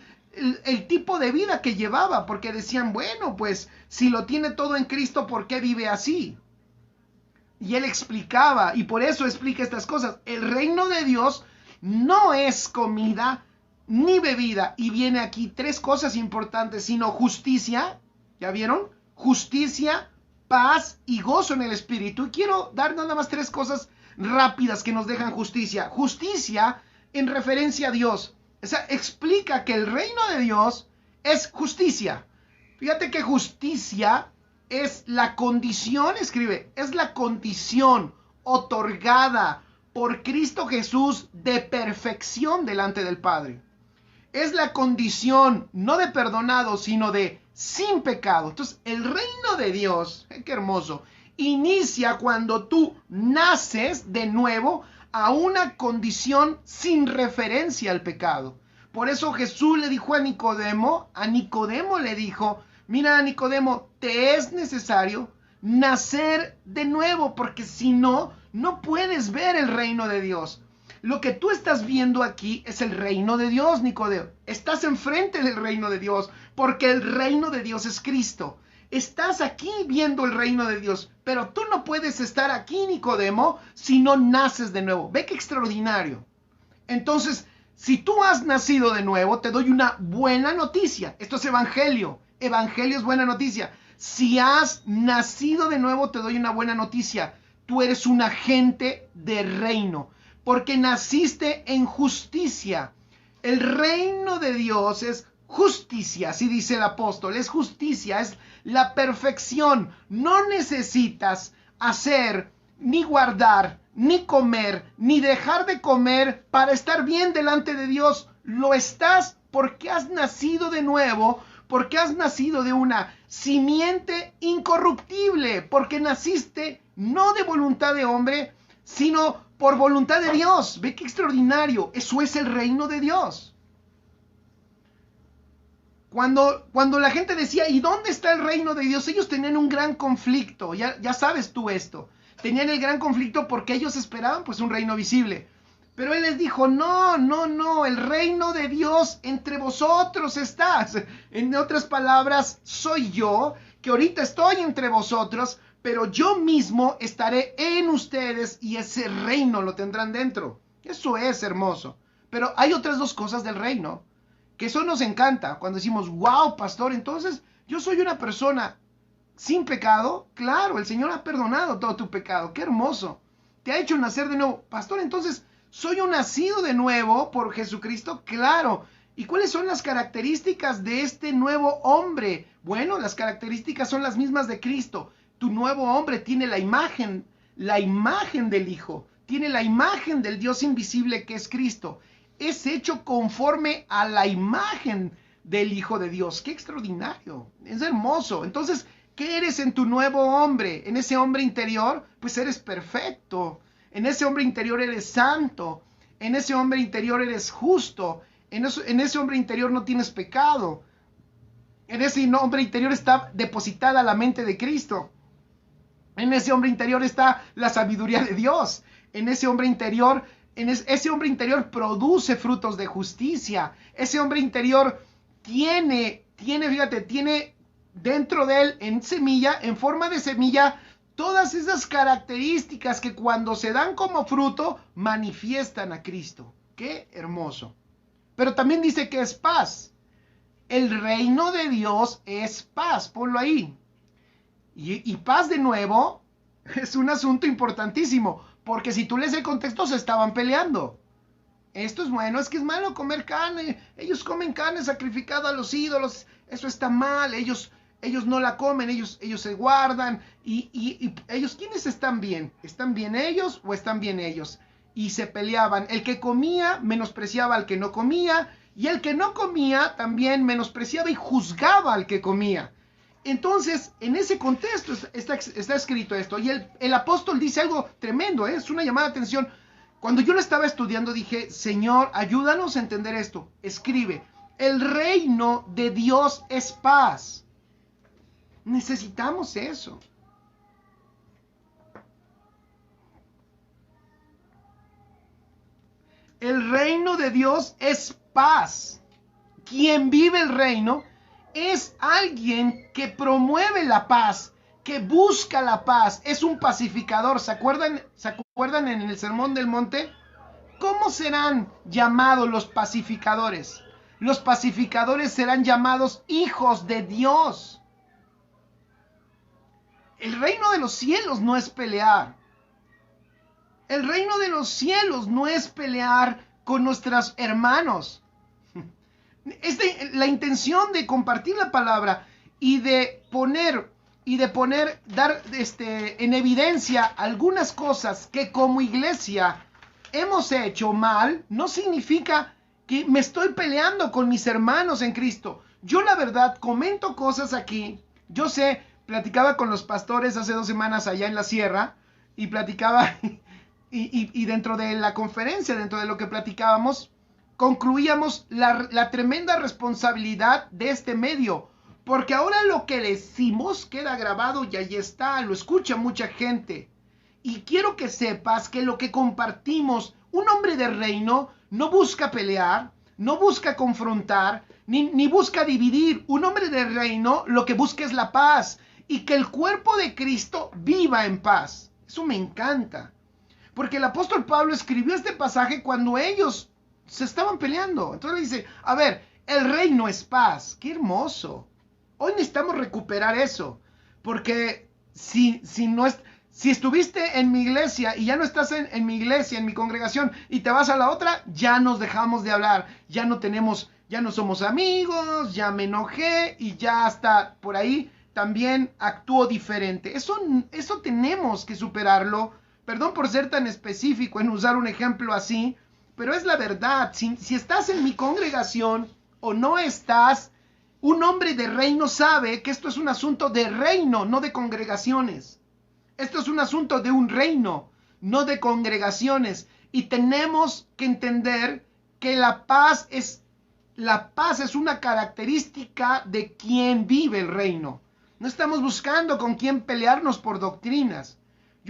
el tipo de vida que llevaba, porque decían, bueno, pues si lo tiene todo en Cristo, ¿por qué vive así? Y él explicaba, y por eso explica estas cosas. El reino de Dios no es comida ni bebida, y viene aquí tres cosas importantes, sino justicia, ¿ya vieron? Justicia, paz y gozo en el Espíritu. Y quiero dar nada más tres cosas rápidas que nos dejan justicia. Justicia en referencia a Dios. O sea, explica que el reino de Dios es justicia. Fíjate que justicia es la condición, escribe, es la condición otorgada por Cristo Jesús de perfección delante del Padre. Es la condición no de perdonado, sino de sin pecado. Entonces, el reino de Dios, qué hermoso, inicia cuando tú naces de nuevo a una condición sin referencia al pecado. Por eso Jesús le dijo a Nicodemo le dijo, mira Nicodemo, te es necesario nacer de nuevo, porque si no, no puedes ver el reino de Dios. Lo que tú estás viendo aquí es el reino de Dios, Nicodemo. Estás enfrente del reino de Dios, porque el reino de Dios es Cristo. Estás aquí viendo el reino de Dios, pero tú no puedes estar aquí, Nicodemo, si no naces de nuevo. Ve qué extraordinario. Entonces, si tú has nacido de nuevo, te doy una buena noticia. Esto es evangelio. Evangelio es buena noticia. Si has nacido de nuevo, te doy una buena noticia. Tú eres un agente de reino, porque naciste en justicia. El reino de Dios es justicia, así dice el apóstol, es justicia, es la perfección. No necesitas hacer, ni guardar, ni comer, ni dejar de comer para estar bien delante de Dios. Lo estás porque has nacido de nuevo, porque has nacido de una simiente incorruptible, porque naciste no de voluntad de hombre, sino por voluntad de Dios. Ve qué extraordinario. Eso es el reino de Dios. Cuando la gente decía, ¿y dónde está el reino de Dios? Ellos tenían un gran conflicto. Ya sabes tú esto. Tenían el gran conflicto porque ellos esperaban pues un reino visible. Pero él les dijo, no, el reino de Dios entre vosotros está. En otras palabras, soy yo, que ahorita estoy entre vosotros, pero yo mismo estaré en ustedes y ese reino lo tendrán dentro. Eso es hermoso. Pero hay otras dos cosas del reino, que eso nos encanta. Cuando decimos, wow, pastor, entonces yo soy una persona sin pecado. Claro, el Señor ha perdonado todo tu pecado. Qué hermoso. Te ha hecho nacer de nuevo. Pastor, entonces, ¿soy un nacido de nuevo por Jesucristo? Claro. ¿Y cuáles son las características de este nuevo hombre? Bueno, las características son las mismas de Cristo. Tu nuevo hombre tiene la imagen del Hijo. Tiene la imagen del Dios invisible que es Cristo. Es hecho conforme a la imagen del Hijo de Dios. ¡Qué extraordinario! Es hermoso. Entonces, ¿qué eres en tu nuevo hombre? En ese hombre interior, pues eres perfecto. En ese hombre interior eres santo. En ese hombre interior eres justo. En ese hombre interior no tienes pecado. En ese hombre interior está depositada la mente de Cristo. En ese hombre interior está la sabiduría de Dios. En ese hombre interior, ese hombre interior produce frutos de justicia. Ese hombre interior fíjate, tiene dentro de él, en semilla, en forma de semilla, todas esas características que cuando se dan como fruto, manifiestan a Cristo. ¡Qué hermoso! Pero también dice que es paz. El reino de Dios es paz, ponlo ahí. Y paz de nuevo es un asunto importantísimo, porque si tú lees el contexto se estaban peleando. Esto es bueno, es que es malo comer carne, ellos comen carne sacrificada a los ídolos, eso está mal, ellos no la comen, ellos se guardan, y ellos, ¿quiénes están bien? ¿Están bien ellos o están bien ellos? Y se peleaban, el que comía menospreciaba al que no comía, y el que no comía también menospreciaba y juzgaba al que comía. Entonces, en ese contexto está escrito esto, y el apóstol dice algo tremendo, es una llamada de atención. Cuando yo lo estaba estudiando dije, Señor, ayúdanos a entender esto. Escribe, el reino de Dios es paz. Necesitamos eso. El reino de Dios es paz. Quien vive el reino es alguien que promueve la paz, que busca la paz, es un pacificador. ¿Se acuerdan en el Sermón del Monte? ¿Cómo serán llamados los pacificadores? Los pacificadores serán llamados hijos de Dios. El reino de los cielos no es pelear. El reino de los cielos no es pelear con nuestros hermanos. La intención de compartir la palabra y de dar en evidencia algunas cosas que como iglesia hemos hecho mal, no significa que me estoy peleando con mis hermanos en Cristo. Yo la verdad comento cosas aquí. Yo sé, platicaba con los pastores hace 2 semanas allá en la sierra y platicaba y dentro de la conferencia, dentro de lo que platicábamos, concluíamos la tremenda responsabilidad de este medio, porque ahora lo que decimos queda grabado y ahí está, lo escucha mucha gente. Y quiero que sepas que lo que compartimos, un hombre de reino no busca pelear, no busca confrontar, ni busca dividir. Un hombre de reino lo que busca es la paz y que el cuerpo de Cristo viva en paz. Eso me encanta, porque el apóstol Pablo escribió este pasaje cuando ellos se estaban peleando. Entonces le dice, a ver, el reino es paz. ¡Qué hermoso! Hoy necesitamos recuperar eso, porque si estuviste en mi iglesia y ya no estás en mi iglesia, en mi congregación, y te vas a la otra, ya nos dejamos de hablar, ya no somos amigos, ya me enojé y ya hasta por ahí también actúo diferente. Eso tenemos que superarlo. Perdón por ser tan específico en usar un ejemplo así, pero es la verdad. Si estás en mi congregación o no estás, un hombre de reino sabe que esto es un asunto de reino, no de congregaciones. Esto es un asunto de un reino, no de congregaciones. Y tenemos que entender que la paz es una característica de quien vive el reino. No estamos buscando con quién pelearnos por doctrinas.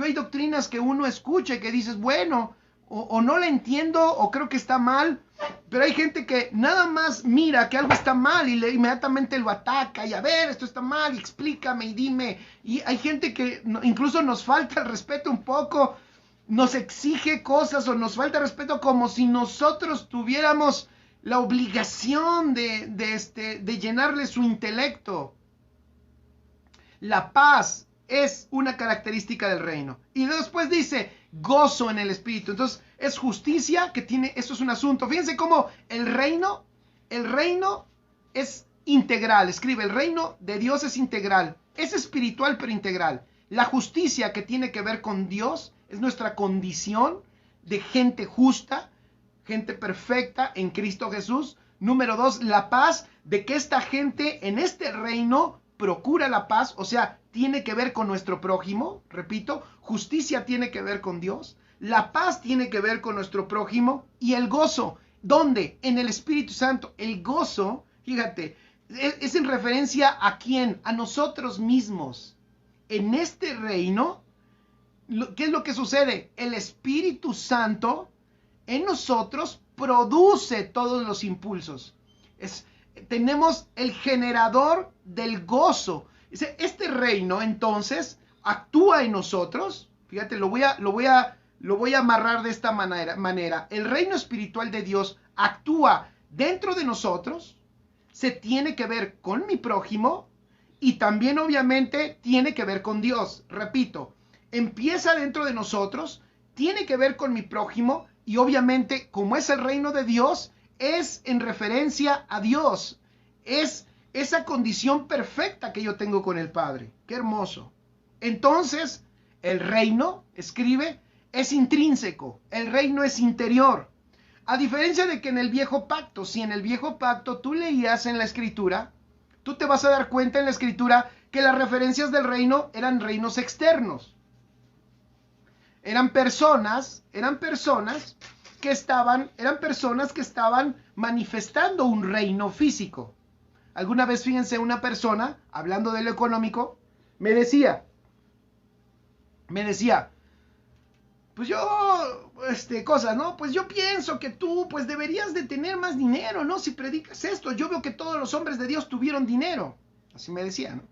Hay doctrinas que uno escucha y que dices, bueno, o no la entiendo o creo que está mal, pero hay gente que nada más mira que algo está mal y inmediatamente lo ataca y a ver, esto está mal y explícame y dime. Y hay gente que incluso nos falta el respeto un poco, nos exige cosas o nos falta respeto como si nosotros tuviéramos la obligación de llenarle su intelecto. La paz es una característica del reino. Y después dice, gozo en el espíritu. Entonces, es justicia que tiene, esto es un asunto. Fíjense cómo el reino es integral. Escribe, el reino de Dios es integral. Es espiritual, pero integral. La justicia que tiene que ver con Dios es nuestra condición de gente justa, gente perfecta en Cristo Jesús. Número 2, la paz, de que esta gente en este reino procura la paz, o sea, tiene que ver con nuestro prójimo, repito, justicia tiene que ver con Dios, la paz tiene que ver con nuestro prójimo y el gozo, ¿dónde? En el Espíritu Santo. El gozo, fíjate, es en referencia a quién, a nosotros mismos. En este reino, ¿qué es lo que sucede? El Espíritu Santo en nosotros produce todos los impulsos. tenemos el generador del gozo. Este reino entonces actúa en nosotros. Fíjate, lo voy a amarrar de esta manera. El reino espiritual de Dios actúa dentro de nosotros, se tiene que ver con mi prójimo y también obviamente tiene que ver con Dios. Repito, empieza dentro de nosotros, tiene que ver con mi prójimo y obviamente como es el reino de Dios, es en referencia a Dios. Es esa condición perfecta que yo tengo con el Padre. ¡Qué hermoso! Entonces, el reino, escribe, es intrínseco. El reino es interior. A diferencia de que en el viejo pacto, si en el viejo pacto tú leías en la escritura, tú te vas a dar cuenta en la escritura que las referencias del reino eran reinos externos. Eran personas que estaban manifestando un reino físico. Alguna vez, fíjense, una persona, hablando de lo económico, me decía, pues yo, cosas, ¿no? Pues yo pienso que tú, pues deberías de tener más dinero, ¿no? Si predicas esto, yo veo que todos los hombres de Dios tuvieron dinero. Así me decía, ¿no?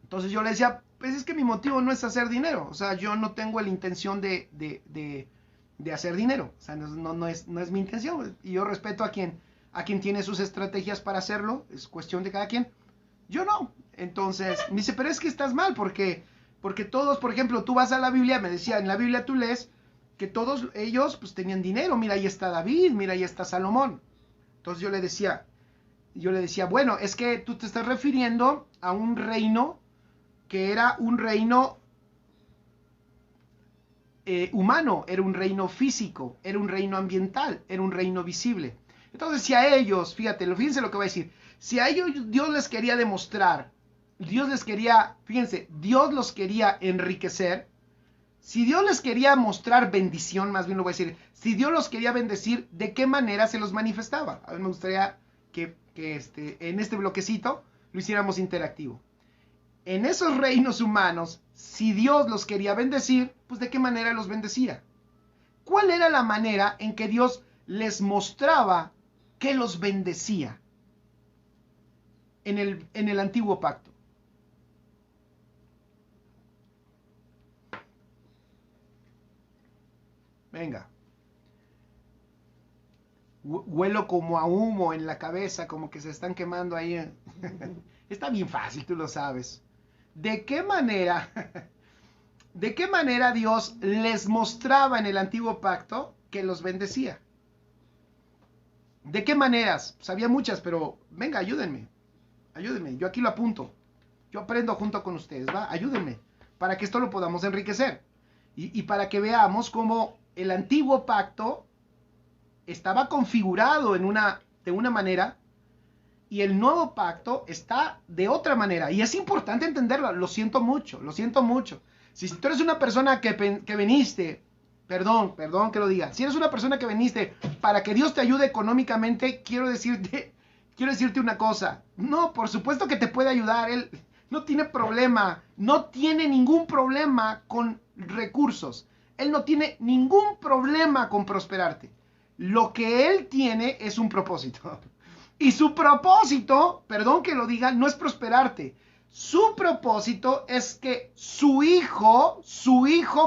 Entonces yo le decía, pues es que mi motivo no es hacer dinero. O sea, yo no tengo la intención de hacer dinero. O sea, no es mi intención. Y yo respeto a quien tiene sus estrategias para hacerlo. Es cuestión de cada quien. Yo no. Entonces, me dice, pero es que estás mal porque todos, por ejemplo, tú vas a la Biblia, me decía, en la Biblia tú lees que todos ellos pues tenían dinero. Mira, ahí está David, mira, ahí está Salomón. Entonces yo le decía, bueno, es que tú te estás refiriendo a un reino que era un reino humano, era un reino físico, era un reino ambiental, era un reino visible. Entonces, si a ellos, fíjense lo que voy a decir, si a ellos Dios les quería demostrar, Dios los quería enriquecer, si Dios les quería mostrar bendición, más bien lo voy a decir, si Dios los quería bendecir, ¿de qué manera se los manifestaba? A mí me gustaría que en este bloquecito lo hiciéramos interactivo. En esos reinos humanos, si Dios los quería bendecir, pues ¿de qué manera los bendecía? ¿Cuál era la manera en que Dios les mostraba que los bendecía en el antiguo pacto? Venga. Huelo como a humo en la cabeza, como que se están quemando ahí. Está bien fácil, tú lo sabes. ¿De qué manera Dios les mostraba en el antiguo pacto que los bendecía? ¿De qué maneras? Pues había muchas, pero venga, ayúdenme. Yo aquí lo apunto. Yo aprendo junto con ustedes, ¿va? Ayúdenme, para que esto lo podamos enriquecer. Y para que veamos cómo el antiguo pacto estaba configurado de una manera y el nuevo pacto está de otra manera. Y es importante entenderlo. Lo siento mucho. Si tú eres una persona que viniste, perdón que lo diga, si eres una persona que viniste para que Dios te ayude económicamente, quiero decirte una cosa. No, por supuesto que te puede ayudar. Él no tiene problema, no tiene ningún problema con recursos. Él no tiene ningún problema con prosperarte. Lo que Él tiene es un propósito. Y su propósito, perdón que lo diga, no es prosperarte. Su propósito es que su hijo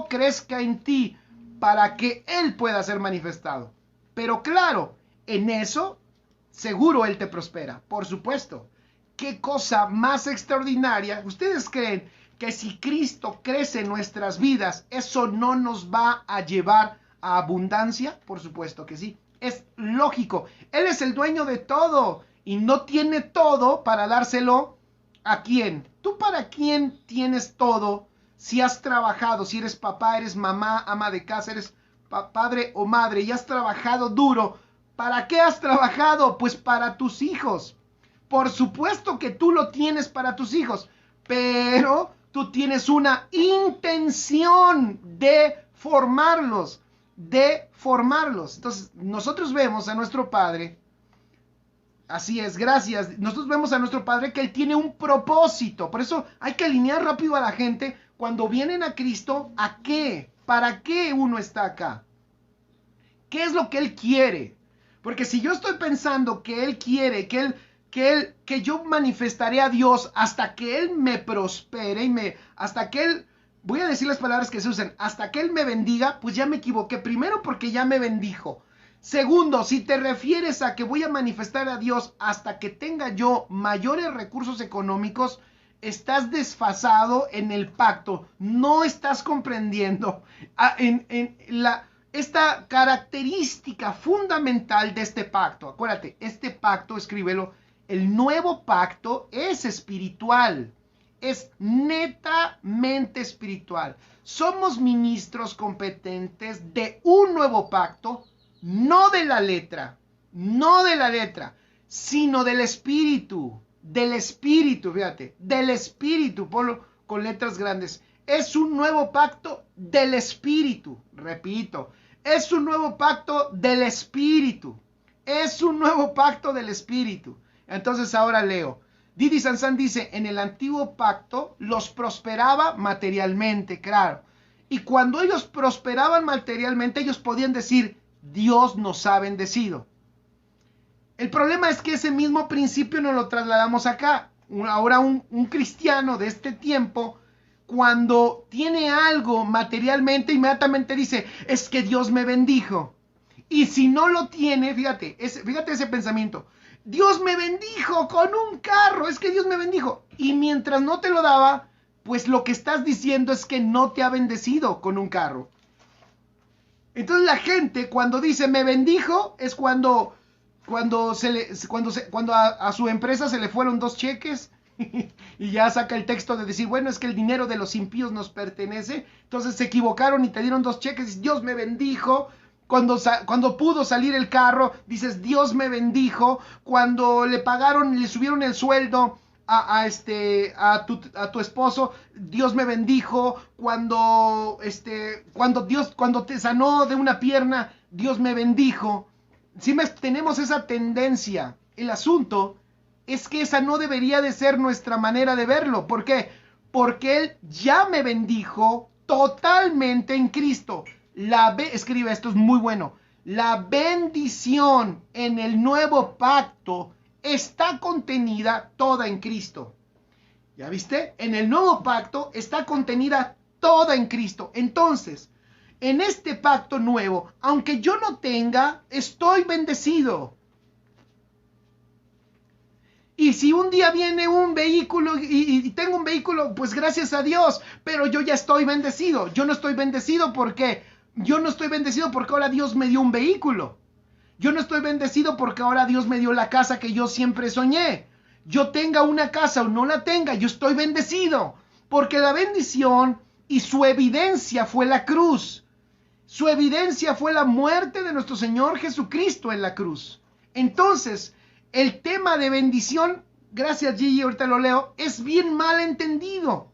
crezca en ti para que Él pueda ser manifestado. Pero claro, en eso seguro Él te prospera, por supuesto. ¿Qué cosa más extraordinaria? ¿Ustedes creen que si Cristo crece en nuestras vidas, eso no nos va a llevar a abundancia? Por supuesto que sí. Es lógico. Él es el dueño de todo y no tiene todo para dárselo ¿a quién? ¿Tú para quién tienes todo si has trabajado? Si eres papá, eres mamá, ama de casa, eres padre o madre y has trabajado duro. ¿Para qué has trabajado? Pues para tus hijos. Por supuesto que tú lo tienes para tus hijos, pero tú tienes una intención de formarlos. Entonces, nosotros vemos a nuestro Padre, así es, gracias, nosotros vemos a nuestro Padre que Él tiene un propósito. Por eso hay que alinear rápido a la gente cuando vienen a Cristo, ¿a qué? ¿Para qué uno está acá? ¿Qué es lo que Él quiere? Porque si yo estoy pensando que Él quiere, que yo manifestaré a Dios hasta que Él me prospere hasta que Él, voy a decir las palabras que se usan, hasta que Él me bendiga, pues ya me equivoqué. Primero, porque ya me bendijo. Segundo, si te refieres a que voy a manifestar a Dios hasta que tenga yo mayores recursos económicos, estás desfasado en el pacto. No estás comprendiendo esta característica fundamental de este pacto. Acuérdate, este pacto, escríbelo, el nuevo pacto es espiritual. Es netamente espiritual. Somos ministros competentes de un nuevo pacto, no de la letra, sino del espíritu, fíjate, del espíritu, ponlo con letras grandes. Es un nuevo pacto del espíritu, repito, es un nuevo pacto del espíritu, Entonces ahora leo. Didi Sansán dice, en el antiguo pacto los prosperaba materialmente, claro. Y cuando ellos prosperaban materialmente, ellos podían decir, Dios nos ha bendecido. El problema es que ese mismo principio nos lo trasladamos acá. Ahora un cristiano de este tiempo, cuando tiene algo materialmente, inmediatamente dice, es que Dios me bendijo. Y si no lo tiene, fíjate ese pensamiento, Dios me bendijo con un carro, es que Dios me bendijo. Y mientras no te lo daba, pues lo que estás diciendo es que no te ha bendecido con un carro. Entonces la gente cuando dice me bendijo, es cuando a su empresa se le fueron 2 cheques y ya saca el texto de decir, bueno, es que el dinero de los impíos nos pertenece. Entonces se equivocaron y te dieron 2 cheques, Dios me bendijo. Cuando pudo salir el carro, dices, Dios me bendijo. Cuando le pagaron, le subieron el sueldo a tu esposo, Dios me bendijo. Cuando te sanó de una pierna, Dios me bendijo. Tenemos esa tendencia. El asunto es que esa no debería de ser nuestra manera de verlo. ¿Por qué? Porque Él ya me bendijo totalmente en Cristo. Escribe, esto es muy bueno. La bendición en el nuevo pacto está contenida toda en Cristo. ¿Ya viste? En el nuevo pacto está contenida toda en Cristo. Entonces, en este pacto nuevo, aunque yo no tenga, estoy bendecido. Y si un día viene un vehículo y tengo un vehículo, pues gracias a Dios, pero yo ya estoy bendecido. Yo no estoy bendecido porque ahora Dios me dio un vehículo. Yo no estoy bendecido porque ahora Dios me dio la casa que yo siempre soñé. Yo tenga una casa o no la tenga, yo estoy bendecido. Porque la bendición y su evidencia fue la cruz. Su evidencia fue la muerte de nuestro Señor Jesucristo en la cruz. Entonces, el tema de bendición, gracias Gigi, ahorita lo leo, es bien mal entendido.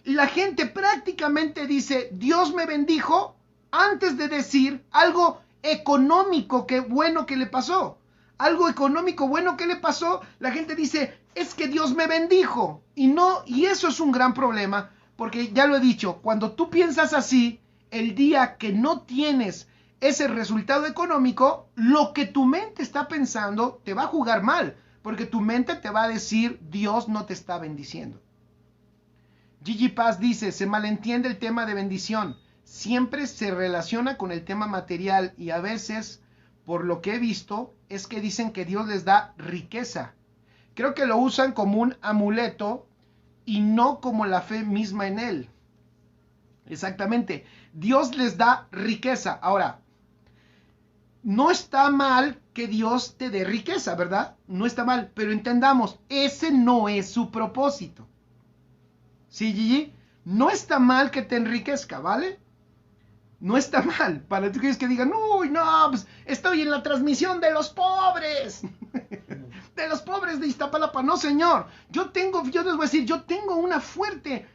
La gente prácticamente dice, Dios me bendijo, antes de decir algo económico bueno que le pasó. Algo económico bueno que le pasó, la gente dice, es que Dios me bendijo. Y eso es un gran problema, porque ya lo he dicho, cuando tú piensas así, el día que no tienes ese resultado económico, lo que tu mente está pensando te va a jugar mal, porque tu mente te va a decir, Dios no te está bendiciendo. Gigi Paz dice, se malentiende el tema de bendición, siempre se relaciona con el tema material y a veces, por lo que he visto, es que dicen que Dios les da riqueza. Creo que lo usan como un amuleto y no como la fe misma en Él. Exactamente, Dios les da riqueza. Ahora, no está mal que Dios te dé riqueza, ¿verdad? No está mal, pero entendamos, ese no es su propósito. ¿Sí, Gigi? No está mal que te enriquezca, ¿vale? No está mal. Para aquellos que digan, uy, no, pues estoy en la transmisión de los pobres. De los pobres de Iztapalapa. No, señor. Yo les voy a decir, yo tengo una fuerte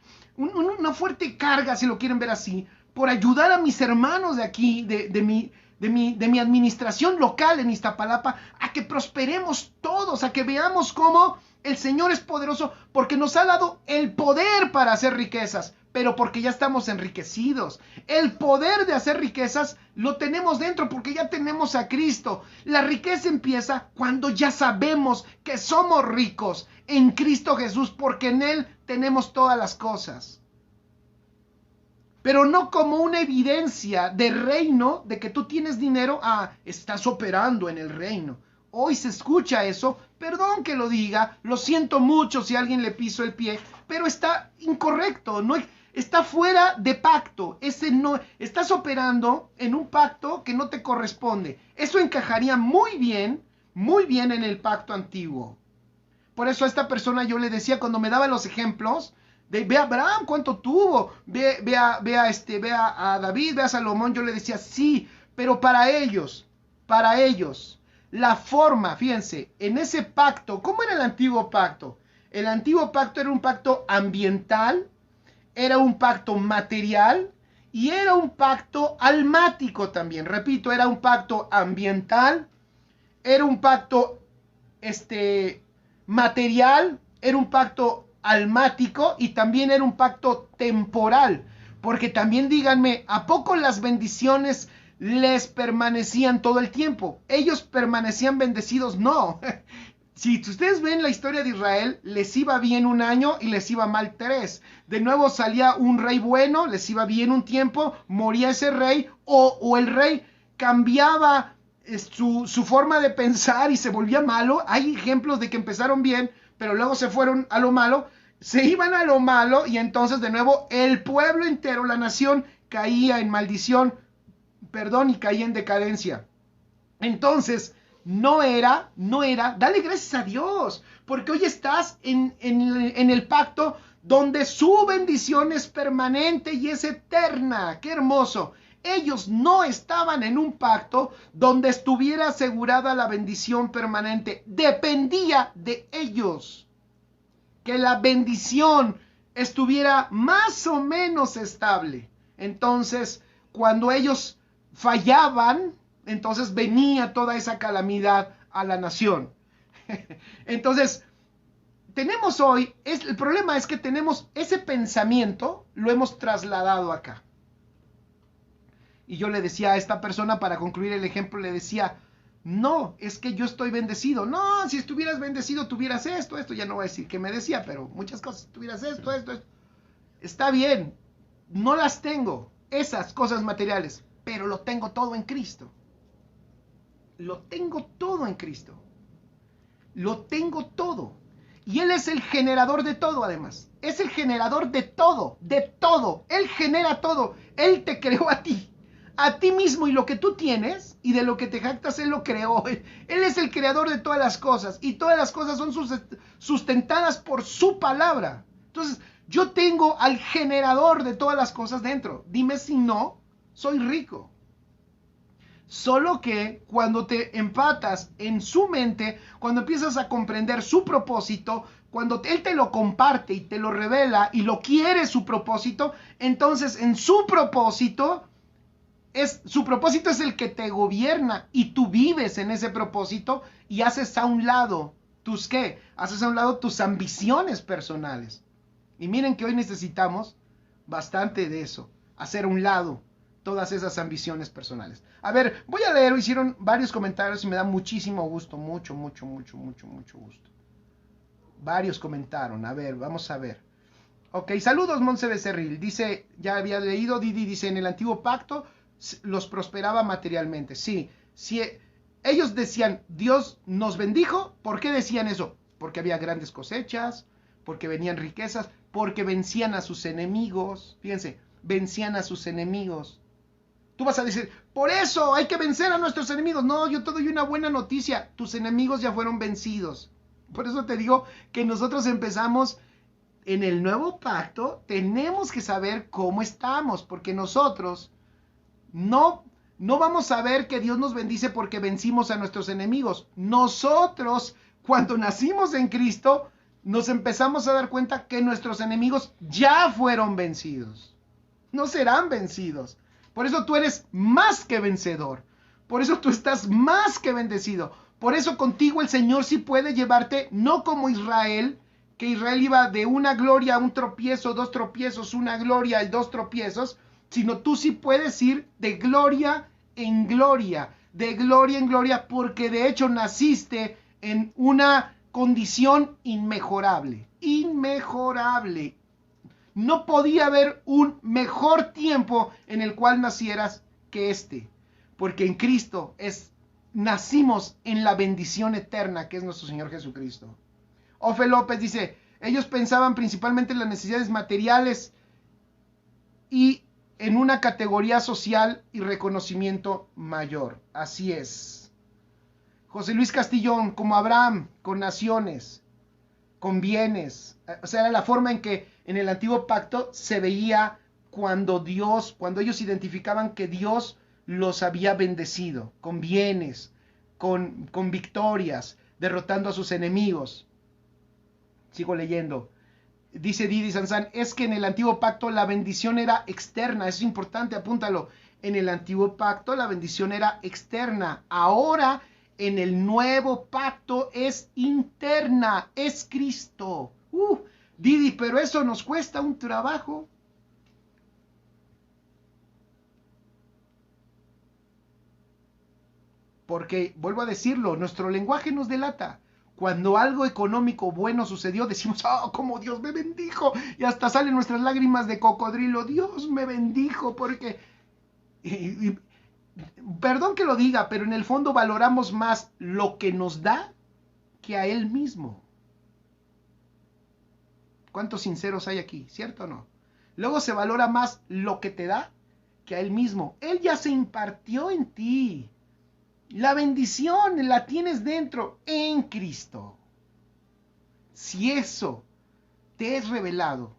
carga, si lo quieren ver así, por ayudar a mis hermanos de aquí, de mi administración local en Iztapalapa, a que prosperemos todos, a que veamos cómo El Señor es poderoso porque nos ha dado el poder para hacer riquezas, pero porque ya estamos enriquecidos. El poder de hacer riquezas lo tenemos dentro porque ya tenemos a Cristo. La riqueza empieza cuando ya sabemos que somos ricos en Cristo Jesús, porque en Él tenemos todas las cosas. Pero no como una evidencia de reino, de que tú tienes dinero, estás operando en el reino. Hoy se escucha eso, perdón que lo diga, lo siento mucho si alguien le pisó el pie, pero está incorrecto, no está fuera de pacto. Estás operando en un pacto que no te corresponde. Eso encajaría muy bien en el pacto antiguo. Por eso a esta persona yo le decía, cuando me daba los ejemplos, ve a Abraham cuánto tuvo, ve a David, ve a Salomón, yo le decía, sí, pero para ellos, la forma, fíjense, en ese pacto, ¿cómo era el antiguo pacto? El antiguo pacto era un pacto ambiental, era un pacto material y era un pacto almático también. Repito, era un pacto ambiental, era un pacto material, era un pacto almático y también era un pacto temporal. Porque también díganme, ¿a poco las bendiciones les permanecían todo el tiempo? ¿Ellos permanecían bendecidos? No. Si ustedes ven la historia de Israel, les iba bien un año y les iba mal 3. De nuevo salía un rey bueno, les iba bien un tiempo, moría ese rey, o el rey cambiaba su forma de pensar y se volvía malo. Hay ejemplos de que empezaron bien, pero luego se fueron a lo malo, se iban a lo malo y entonces de nuevo el pueblo entero, la nación, caía en maldición, y caía en decadencia. Entonces, no era, dale gracias a Dios, porque hoy estás en el pacto donde su bendición es permanente y es eterna. ¡Qué hermoso! Ellos no estaban en un pacto donde estuviera asegurada la bendición permanente. Dependía de ellos que la bendición estuviera más o menos estable. Entonces, cuando ellos fallaban, entonces venía toda esa calamidad a la nación. Entonces, tenemos hoy, el problema es que tenemos ese pensamiento, lo hemos trasladado acá. Y yo le decía a esta persona, para concluir el ejemplo, le decía, no, es que yo estoy bendecido. No, si estuvieras bendecido, tuvieras esto, ya no voy a decir qué me decía, pero muchas cosas, tuvieras esto. Está bien, no las tengo, esas cosas materiales, pero lo tengo todo en Cristo. Lo tengo todo en Cristo. Lo tengo todo. Y Él es el generador de todo, además. Es el generador de todo, de todo. Él genera todo. Él te creó a ti mismo, y lo que tú tienes y de lo que te jactas, Él lo creó. Él es el creador de todas las cosas y todas las cosas son sustentadas por su palabra. Entonces, yo tengo al generador de todas las cosas dentro. Dime si no, soy rico. Solo que cuando te empatas en su mente, cuando empiezas a comprender su propósito, cuando Él te lo comparte y te lo revela y lo quiere su propósito, entonces en su propósito es el que te gobierna y tú vives en ese propósito y haces a un lado haces a un lado tus ambiciones personales. Y miren que hoy necesitamos bastante de eso, hacer a un lado todas esas ambiciones personales. A ver, voy a leer, hicieron varios comentarios y me da muchísimo gusto, mucho gusto. Varios comentaron, a ver, vamos a ver. Ok, saludos Monse Becerril, dice, ya había leído, Didi dice, en el antiguo pacto los prosperaba materialmente. Sí, ellos decían, Dios nos bendijo. ¿Por qué decían eso? Porque había grandes cosechas, porque venían riquezas, porque vencían a sus enemigos. Fíjense, vencían a sus enemigos. Tú vas a decir, por eso hay que vencer a nuestros enemigos. No, yo te doy una buena noticia. Tus enemigos ya fueron vencidos. Por eso te digo que nosotros empezamos en el nuevo pacto. Tenemos que saber cómo estamos, porque nosotros no vamos a ver que Dios nos bendice porque vencimos a nuestros enemigos. Nosotros, cuando nacimos en Cristo, nos empezamos a dar cuenta que nuestros enemigos ya fueron vencidos. No serán vencidos. Por eso tú eres más que vencedor. Por eso tú estás más que bendecido. Por eso contigo el Señor sí puede llevarte, no como Israel, que Israel iba de una gloria a un tropiezo, dos tropiezos, una gloria y dos tropiezos, sino tú sí puedes ir de gloria en gloria, de gloria en gloria, porque de hecho naciste en una condición inmejorable, inmejorable. No podía haber un mejor tiempo en el cual nacieras que este, porque en Cristo nacimos en la bendición eterna que es nuestro Señor Jesucristo. Ofe López dice, ellos pensaban principalmente en las necesidades materiales y en una categoría social y reconocimiento mayor. Así es. José Luis Castillón, como Abraham, con naciones, con bienes. O sea, era la forma en que en el antiguo pacto se veía cuando ellos identificaban que Dios los había bendecido, con bienes, con victorias, derrotando a sus enemigos. Sigo leyendo. Dice Didi Sansan, es que en el antiguo pacto la bendición era externa. Eso es importante, apúntalo. En el antiguo pacto la bendición era externa. Ahora, en el nuevo pacto es interna, es Cristo. Didi, pero eso nos cuesta un trabajo. Porque, vuelvo a decirlo, nuestro lenguaje nos delata. Cuando algo económico bueno sucedió, decimos, oh, cómo Dios me bendijo. Y hasta salen nuestras lágrimas de cocodrilo. Dios me bendijo porque... perdón que lo diga, pero en el fondo valoramos más lo que nos da que a Él mismo. ¿Cuántos sinceros hay aquí? ¿Cierto o no? Luego se valora más lo que te da que a Él mismo. Él ya se impartió en ti. La bendición la tienes dentro en Cristo. Si eso te es revelado,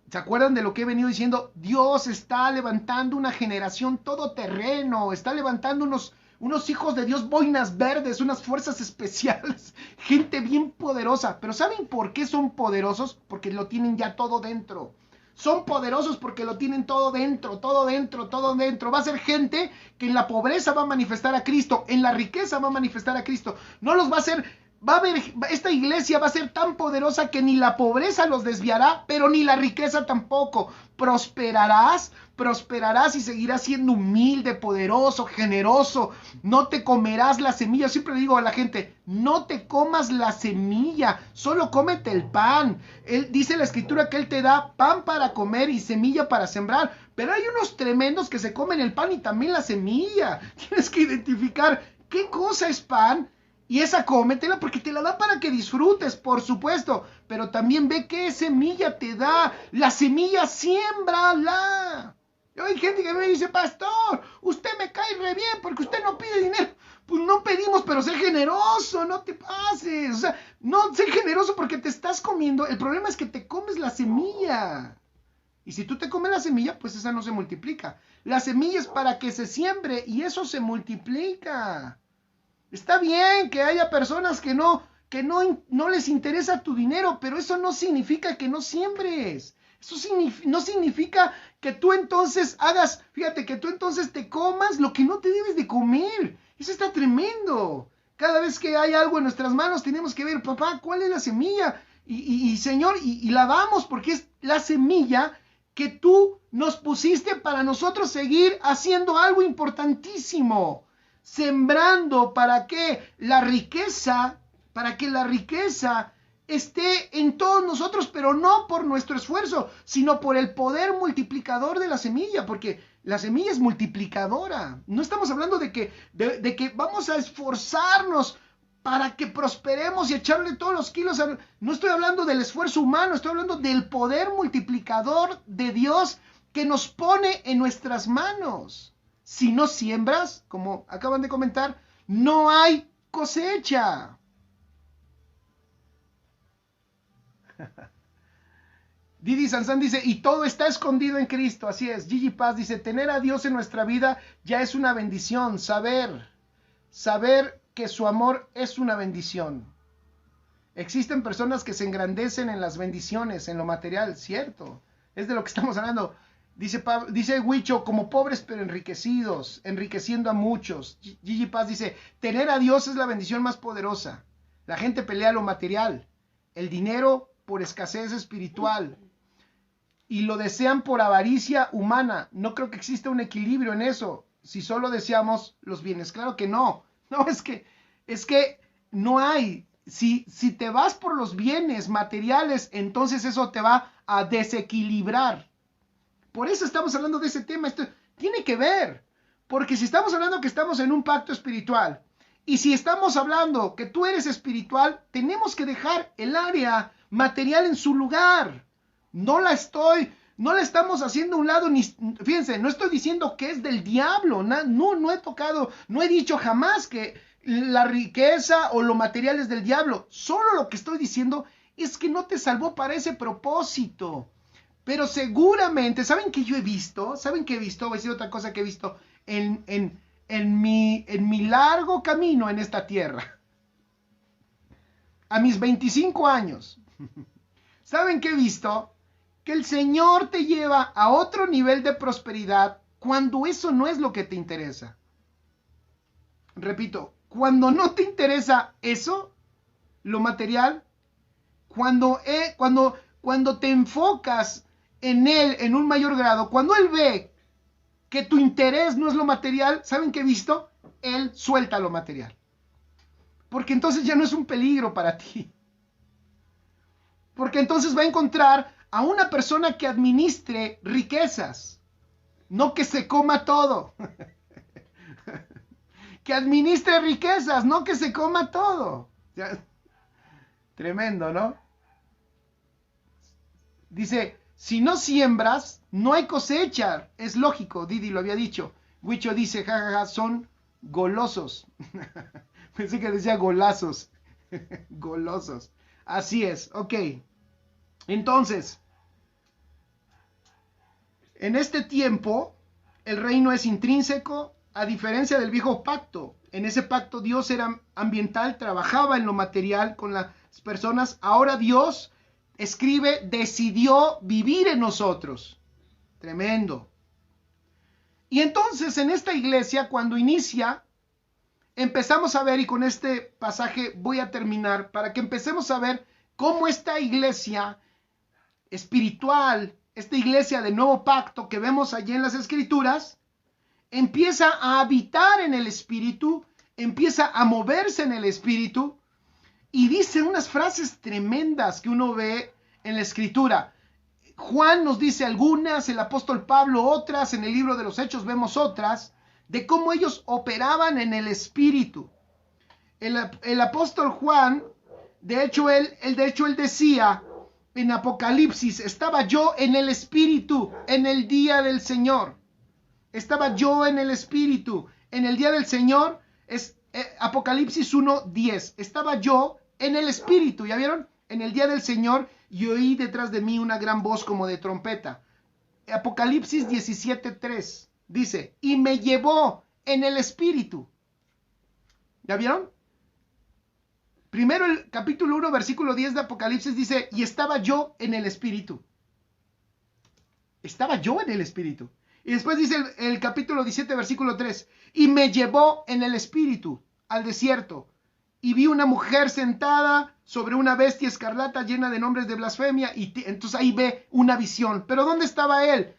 ¿se acuerdan de lo que he venido diciendo? Dios está levantando una generación todoterreno, está levantando unos hijos de Dios, boinas verdes, unas fuerzas especiales, gente bien poderosa. Pero ¿saben por qué son poderosos? Porque lo tienen ya todo dentro. Son poderosos porque lo tienen todo dentro, todo dentro, todo dentro. Va a ser gente que en la pobreza va a manifestar a Cristo, en la riqueza va a manifestar a Cristo. No los va a hacer, esta iglesia va a ser tan poderosa que ni la pobreza los desviará, pero ni la riqueza tampoco. Prosperarás y seguirás siendo humilde, poderoso, generoso. No te comerás la semilla. Siempre le digo a la gente, no te comas la semilla, solo cómete el pan. Dice la escritura que Él te da pan para comer y semilla para sembrar. Pero hay unos tremendos que se comen el pan y también la semilla. Tienes que identificar qué cosa es pan. Y esa cómetela porque te la da para que disfrutes, por supuesto. Pero también ve qué semilla te da. La semilla, siémbrala. Hay gente que me dice, pastor, usted me cae re bien porque usted no pide dinero. Pues no pedimos, pero sé generoso, no te pases. O sea, no sé generoso porque te estás comiendo. El problema es que te comes la semilla. Y si tú te comes la semilla, pues esa no se multiplica. La semilla es para que se siembre y eso se multiplica. Está bien que haya personas que no les interesa tu dinero, pero eso no significa que no siembres. Eso no significa que tú entonces fíjate, que tú entonces te comas lo que no te debes de comer. Eso está tremendo. Cada vez que hay algo en nuestras manos tenemos que ver, papá, ¿cuál es la semilla? Y Señor, y la damos porque es la semilla que tú nos pusiste para nosotros seguir haciendo algo importantísimo. Sembrando para que la riqueza esté en todos nosotros, pero no por nuestro esfuerzo, sino por el poder multiplicador de la semilla, porque la semilla es multiplicadora. No estamos hablando de que vamos a esforzarnos para que prosperemos y echarle todos los kilos. No estoy hablando del esfuerzo humano, estoy hablando del poder multiplicador de Dios que nos pone en nuestras manos. Si no siembras, como acaban de comentar, no hay cosecha. Didi Sansan dice, y todo está escondido en Cristo. Así es. Gigi Paz dice, tener a Dios en nuestra vida ya es una bendición. Saber que su amor es una bendición. Existen personas que se engrandecen en las bendiciones, en lo material, cierto. Es de lo que estamos hablando. Dice Huicho, como pobres pero enriquecidos, enriqueciendo a muchos. Gigi Paz dice, tener a Dios es la bendición más poderosa. La gente pelea lo material, el dinero por escasez espiritual y lo desean por avaricia humana. No creo que exista un equilibrio en eso, si solo deseamos los bienes. Claro que no. No, es que no hay. Si te vas por los bienes materiales, entonces eso te va a desequilibrar. Por eso estamos hablando de ese tema. Esto tiene que ver. Porque si estamos hablando que estamos en un pacto espiritual, y si estamos hablando que tú eres espiritual, tenemos que dejar el área material en su lugar. No la estamos haciendo a un lado, ni, fíjense, no estoy diciendo que es del diablo, no he tocado, no he dicho jamás que la riqueza o lo material es del diablo. Solo lo que estoy diciendo es que no te salvó para ese propósito. Pero seguramente, ¿saben qué yo he visto? ¿Saben qué he visto? Voy a decir otra cosa que he visto en mi largo camino en esta tierra. A mis 25 años. ¿Saben qué he visto? Que el Señor te lleva a otro nivel de prosperidad cuando eso no es lo que te interesa. Repito, cuando no te interesa eso, lo material, cuando te enfocas en Él en un mayor grado, cuando Él ve que tu interés no es lo material, ¿saben qué he visto? Él suelta lo material. Porque entonces ya no es un peligro para ti. Porque entonces va a encontrar a una persona que administre riquezas, no que se coma todo. Que administre riquezas, no que se coma todo. Tremendo, ¿no? Dice, si no siembras, no hay cosecha. Es lógico, Didi lo había dicho. Huicho dice, jajaja, son golosos. Pensé que decía golazos. Golosos. Así es, ok. Entonces, en este tiempo, el reino es intrínseco, a diferencia del viejo pacto. En ese pacto Dios era ambiental, trabajaba en lo material con las personas. Ahora Dios decidió vivir en nosotros. Tremendo. Y entonces en esta iglesia, cuando inicia, empezamos a ver, y con este pasaje voy a terminar, para que empecemos a ver cómo esta iglesia espiritual, esta iglesia de nuevo pacto que vemos allí en las escrituras, empieza a habitar en el espíritu, empieza a moverse en el espíritu, y dice unas frases tremendas que uno ve en la escritura. Juan nos dice algunas, el apóstol Pablo otras, en el libro de los Hechos vemos otras, de cómo ellos operaban en el espíritu. El apóstol Juan, de hecho él decía en Apocalipsis, estaba yo en el espíritu en el día del Señor. Estaba yo en el espíritu en el día del Señor, es Apocalipsis 1:10. Estaba yo en el espíritu, ¿ya vieron? En el día del Señor, y oí detrás de mí una gran voz como de trompeta. Apocalipsis 17:3 dice, y me llevó en el espíritu. ¿Ya vieron? Primero el capítulo 1, versículo 10 de Apocalipsis dice, y estaba yo en el espíritu. Estaba yo en el espíritu. Y después dice el capítulo 17, versículo 3, y me llevó en el espíritu al desierto, y vi una mujer sentada sobre una bestia escarlata llena de nombres de blasfemia, y entonces ahí ve una visión. Pero ¿dónde estaba él?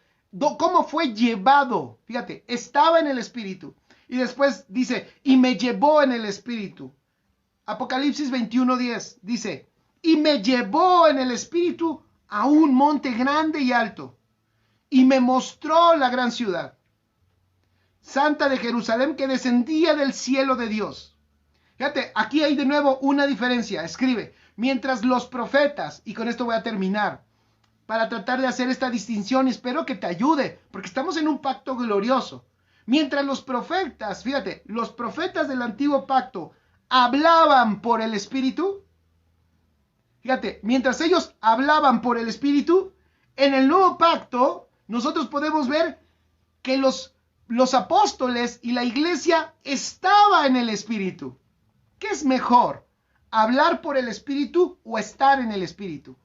¿Cómo fue llevado? Fíjate, estaba en el espíritu. Y después dice, y me llevó en el espíritu. Apocalipsis 21:10 dice, y me llevó en el espíritu a un monte grande y alto, y me mostró la gran ciudad, santa de Jerusalén, que descendía del cielo de Dios. Fíjate, aquí hay de nuevo una diferencia. Escribe, mientras los profetas, y con esto voy a terminar, para tratar de hacer esta distinción, y espero que te ayude, porque estamos en un pacto glorioso. Mientras los profetas, fíjate, los profetas del antiguo pacto hablaban por el Espíritu, fíjate, mientras ellos hablaban por el Espíritu, en el nuevo pacto, nosotros podemos ver que los apóstoles y la iglesia estaba en el Espíritu. ¿Qué es mejor? ¿Hablar por el Espíritu o estar en el Espíritu?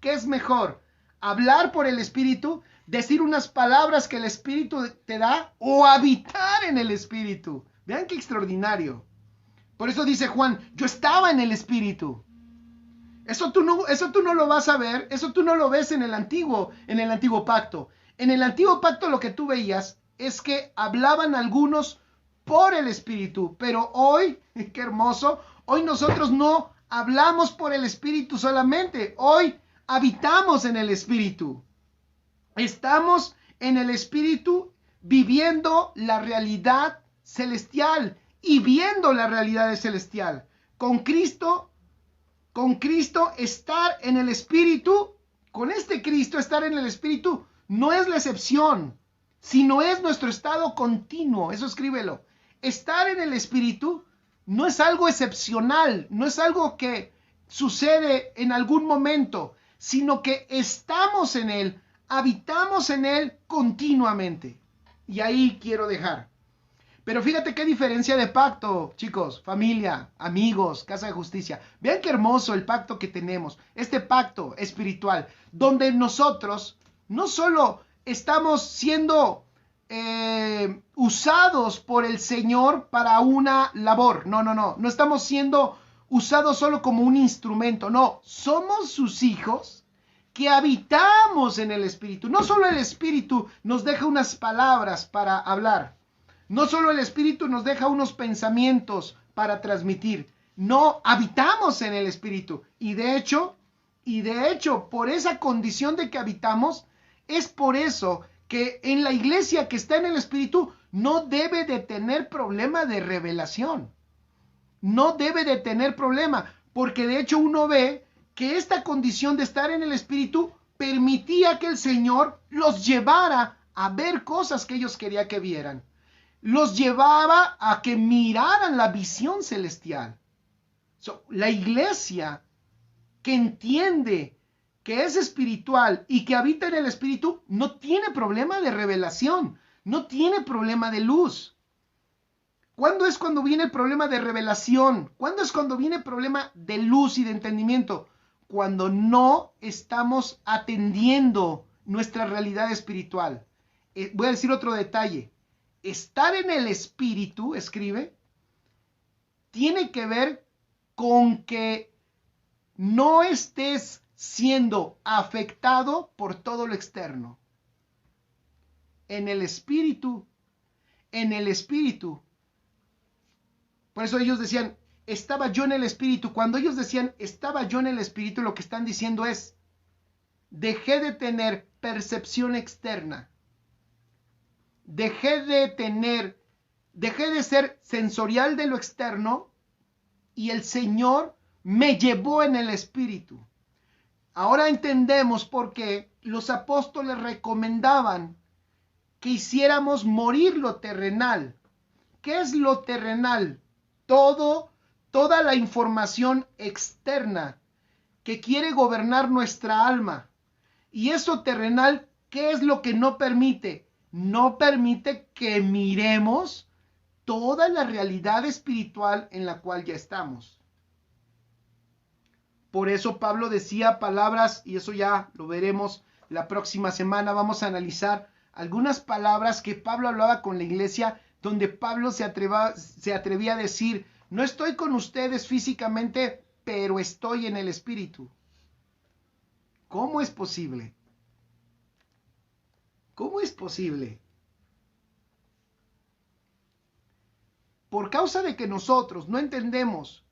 ¿Qué es mejor? hablar por el Espíritu, decir unas palabras que el Espíritu te da o habitar en el Espíritu. Vean qué extraordinario. Por eso dice Juan, yo estaba en el Espíritu. Eso tú no lo vas a ver, eso tú no lo ves en el antiguo pacto. En el antiguo pacto lo que tú veías es que hablaban algunos por el Espíritu, pero hoy, qué hermoso, hoy nosotros no hablamos por el Espíritu solamente, hoy habitamos en el Espíritu. Estamos en el Espíritu viviendo la realidad celestial y viendo la realidad celestial. Con Cristo estar en el Espíritu, con este Cristo estar en el Espíritu no es la excepción, sino es nuestro estado continuo. Eso escríbelo. Estar en el Espíritu no es algo excepcional, no es algo que sucede en algún momento, sino que estamos en Él, habitamos en Él continuamente. Y ahí quiero dejar. Pero fíjate qué diferencia de pacto, chicos, familia, amigos, casa de justicia. Vean qué hermoso el pacto que tenemos, este pacto espiritual, donde nosotros no solo estamos siendo usados por el Señor para una labor, no estamos siendo usados solo como un instrumento, no, somos sus hijos que habitamos en el Espíritu. No solo el Espíritu nos deja unas palabras para hablar, no solo el Espíritu nos deja unos pensamientos para transmitir, no, habitamos en el Espíritu. Y de hecho, por esa condición de que habitamos, es por eso que en la iglesia que está en el Espíritu no debe de tener problema de revelación. No debe de tener problema, porque de hecho uno ve que esta condición de estar en el Espíritu permitía que el Señor los llevara a ver cosas que ellos querían que vieran. Los llevaba a que miraran la visión celestial. La iglesia que entiende que es espiritual y que habita en el Espíritu no tiene problema de revelación, no tiene problema de luz. ¿Cuándo es cuando viene el problema de revelación? ¿Cuándo es cuando viene el problema de luz y de entendimiento? Cuando no estamos atendiendo nuestra realidad espiritual. Voy a decir otro detalle. Estar en el Espíritu, escribe, tiene que ver con que no estés siendo afectado por todo lo externo. En el Espíritu. Por eso ellos decían, estaba yo en el Espíritu. Cuando ellos decían, estaba yo en el Espíritu, lo que están diciendo es, dejé de tener percepción externa. Dejé de ser sensorial de lo externo y el Señor me llevó en el Espíritu. Ahora entendemos por qué los apóstoles recomendaban que hiciéramos morir lo terrenal. ¿Qué es lo terrenal? Toda la información externa que quiere gobernar nuestra alma. Y eso terrenal, ¿qué es lo que no permite? No permite que miremos toda la realidad espiritual en la cual ya estamos. Por eso Pablo decía palabras, y eso ya lo veremos la próxima semana. Vamos a analizar algunas palabras que Pablo hablaba con la iglesia, donde Pablo se atrevía a decir, no estoy con ustedes físicamente, pero estoy en el Espíritu. ¿Cómo es posible? ¿Cómo es posible? Por causa de que nosotros no entendemos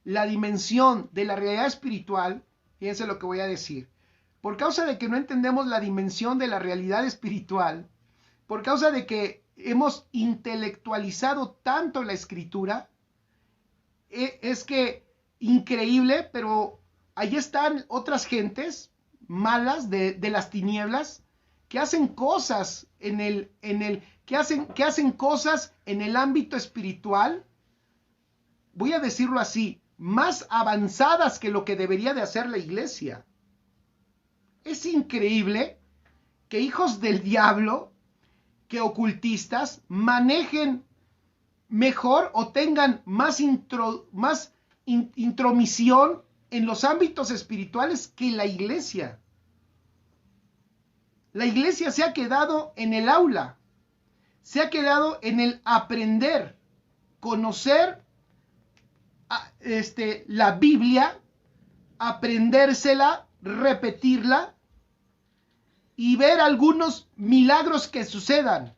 la dimensión de la realidad espiritual, fíjense lo que voy a decir, por causa de que no entendemos la dimensión de la realidad espiritual, por causa de que hemos intelectualizado tanto la Escritura, es que increíble, pero ahí están otras gentes malas de las tinieblas que hacen cosas que hacen cosas en el ámbito espiritual, voy a decirlo así, más avanzadas que lo que debería de hacer la iglesia. Es increíble que hijos del diablo, que ocultistas, manejen mejor o tengan más intromisión en los ámbitos espirituales que la iglesia. La iglesia se ha quedado en el aula, se ha quedado en el aprender, conocer la Biblia, aprendérsela, repetirla y ver algunos milagros que sucedan.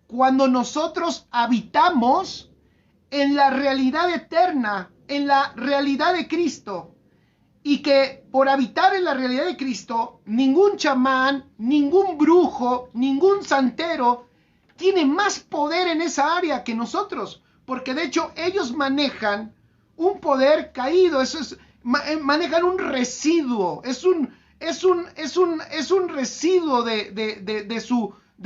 Cuando nosotros habitamos en la realidad eterna, en la realidad de Cristo, y que por habitar en la realidad de Cristo, ningún chamán, ningún brujo, ningún santero tiene más poder en esa área que nosotros, porque de hecho ellos manejan un poder caído, manejan un residuo, es un residuo de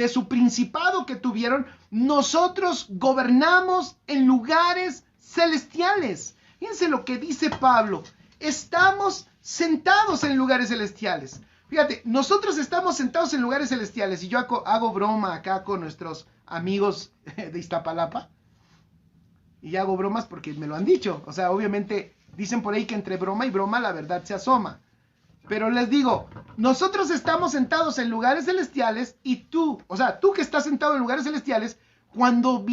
su principado que tuvieron. Nosotros gobernamos en lugares celestiales. Fíjense lo que dice Pablo. Estamos sentados en lugares celestiales. Fíjate, nosotros estamos sentados en lugares celestiales y yo hago broma acá con nuestros amigos de Iztapalapa. Y hago bromas porque me lo han dicho. O sea, obviamente dicen por ahí que entre broma y broma la verdad se asoma. Pero les digo, nosotros estamos sentados en lugares celestiales y tú, o sea, tú que estás sentado en lugares celestiales, cuando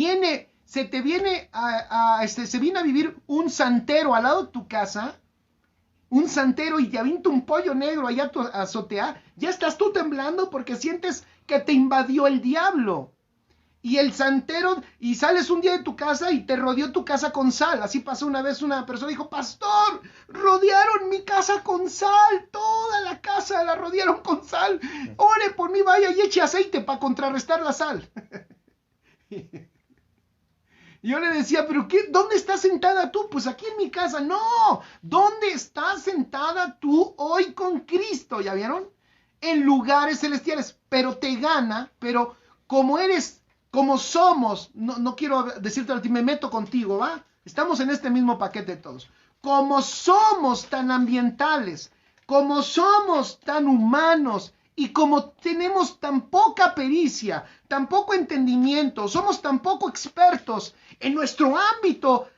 se viene a vivir un santero al lado de tu casa, un santero y te avienta un pollo negro allá a tu azotea, ya estás tú temblando porque sientes que te invadió el diablo. Y el santero, y sales un día de tu casa y te rodeó tu casa con sal. Así pasó una vez, una persona dijo: pastor, rodearon mi casa con sal, toda la casa la rodearon con sal. Ore por mí, vaya y eche aceite para contrarrestar la sal. Yo le decía: ¿pero qué? ¿Dónde estás sentada tú? Pues aquí en mi casa. No, ¿dónde estás sentada tú hoy con Cristo? ¿Ya vieron? En lugares celestiales. Pero te gana, pero como somos, no quiero decirte a ti, me meto contigo, ¿va? Estamos en este mismo paquete todos. Como somos tan ambientales, como somos tan humanos y como tenemos tan poca pericia, tan poco entendimiento, somos tan poco expertos en nuestro ámbito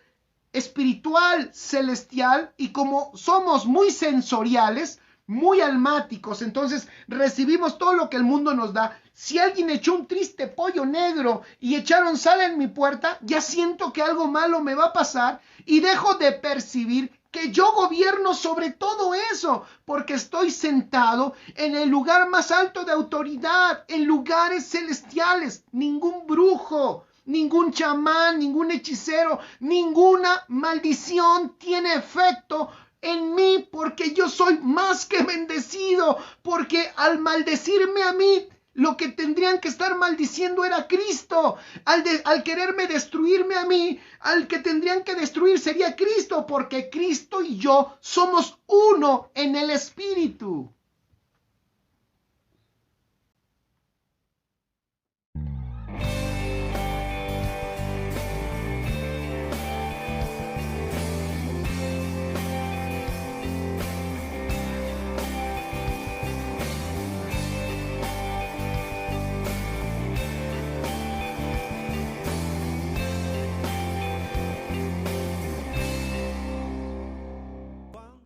espiritual, celestial, y como somos muy sensoriales, muy almáticos, entonces recibimos todo lo que el mundo nos da. Si alguien echó un triste pollo negro y echaron sal en mi puerta, ya siento que algo malo me va a pasar y dejo de percibir que yo gobierno sobre todo eso, porque estoy sentado en el lugar más alto de autoridad, en lugares celestiales. Ningún brujo, ningún chamán, ningún hechicero, ninguna maldición tiene efecto en mí, porque yo soy más que bendecido, porque al maldecirme a mí, lo que tendrían que estar maldiciendo era Cristo. Al quererme destruirme a mí, al que tendrían que destruir sería Cristo, porque Cristo y yo somos uno en el Espíritu.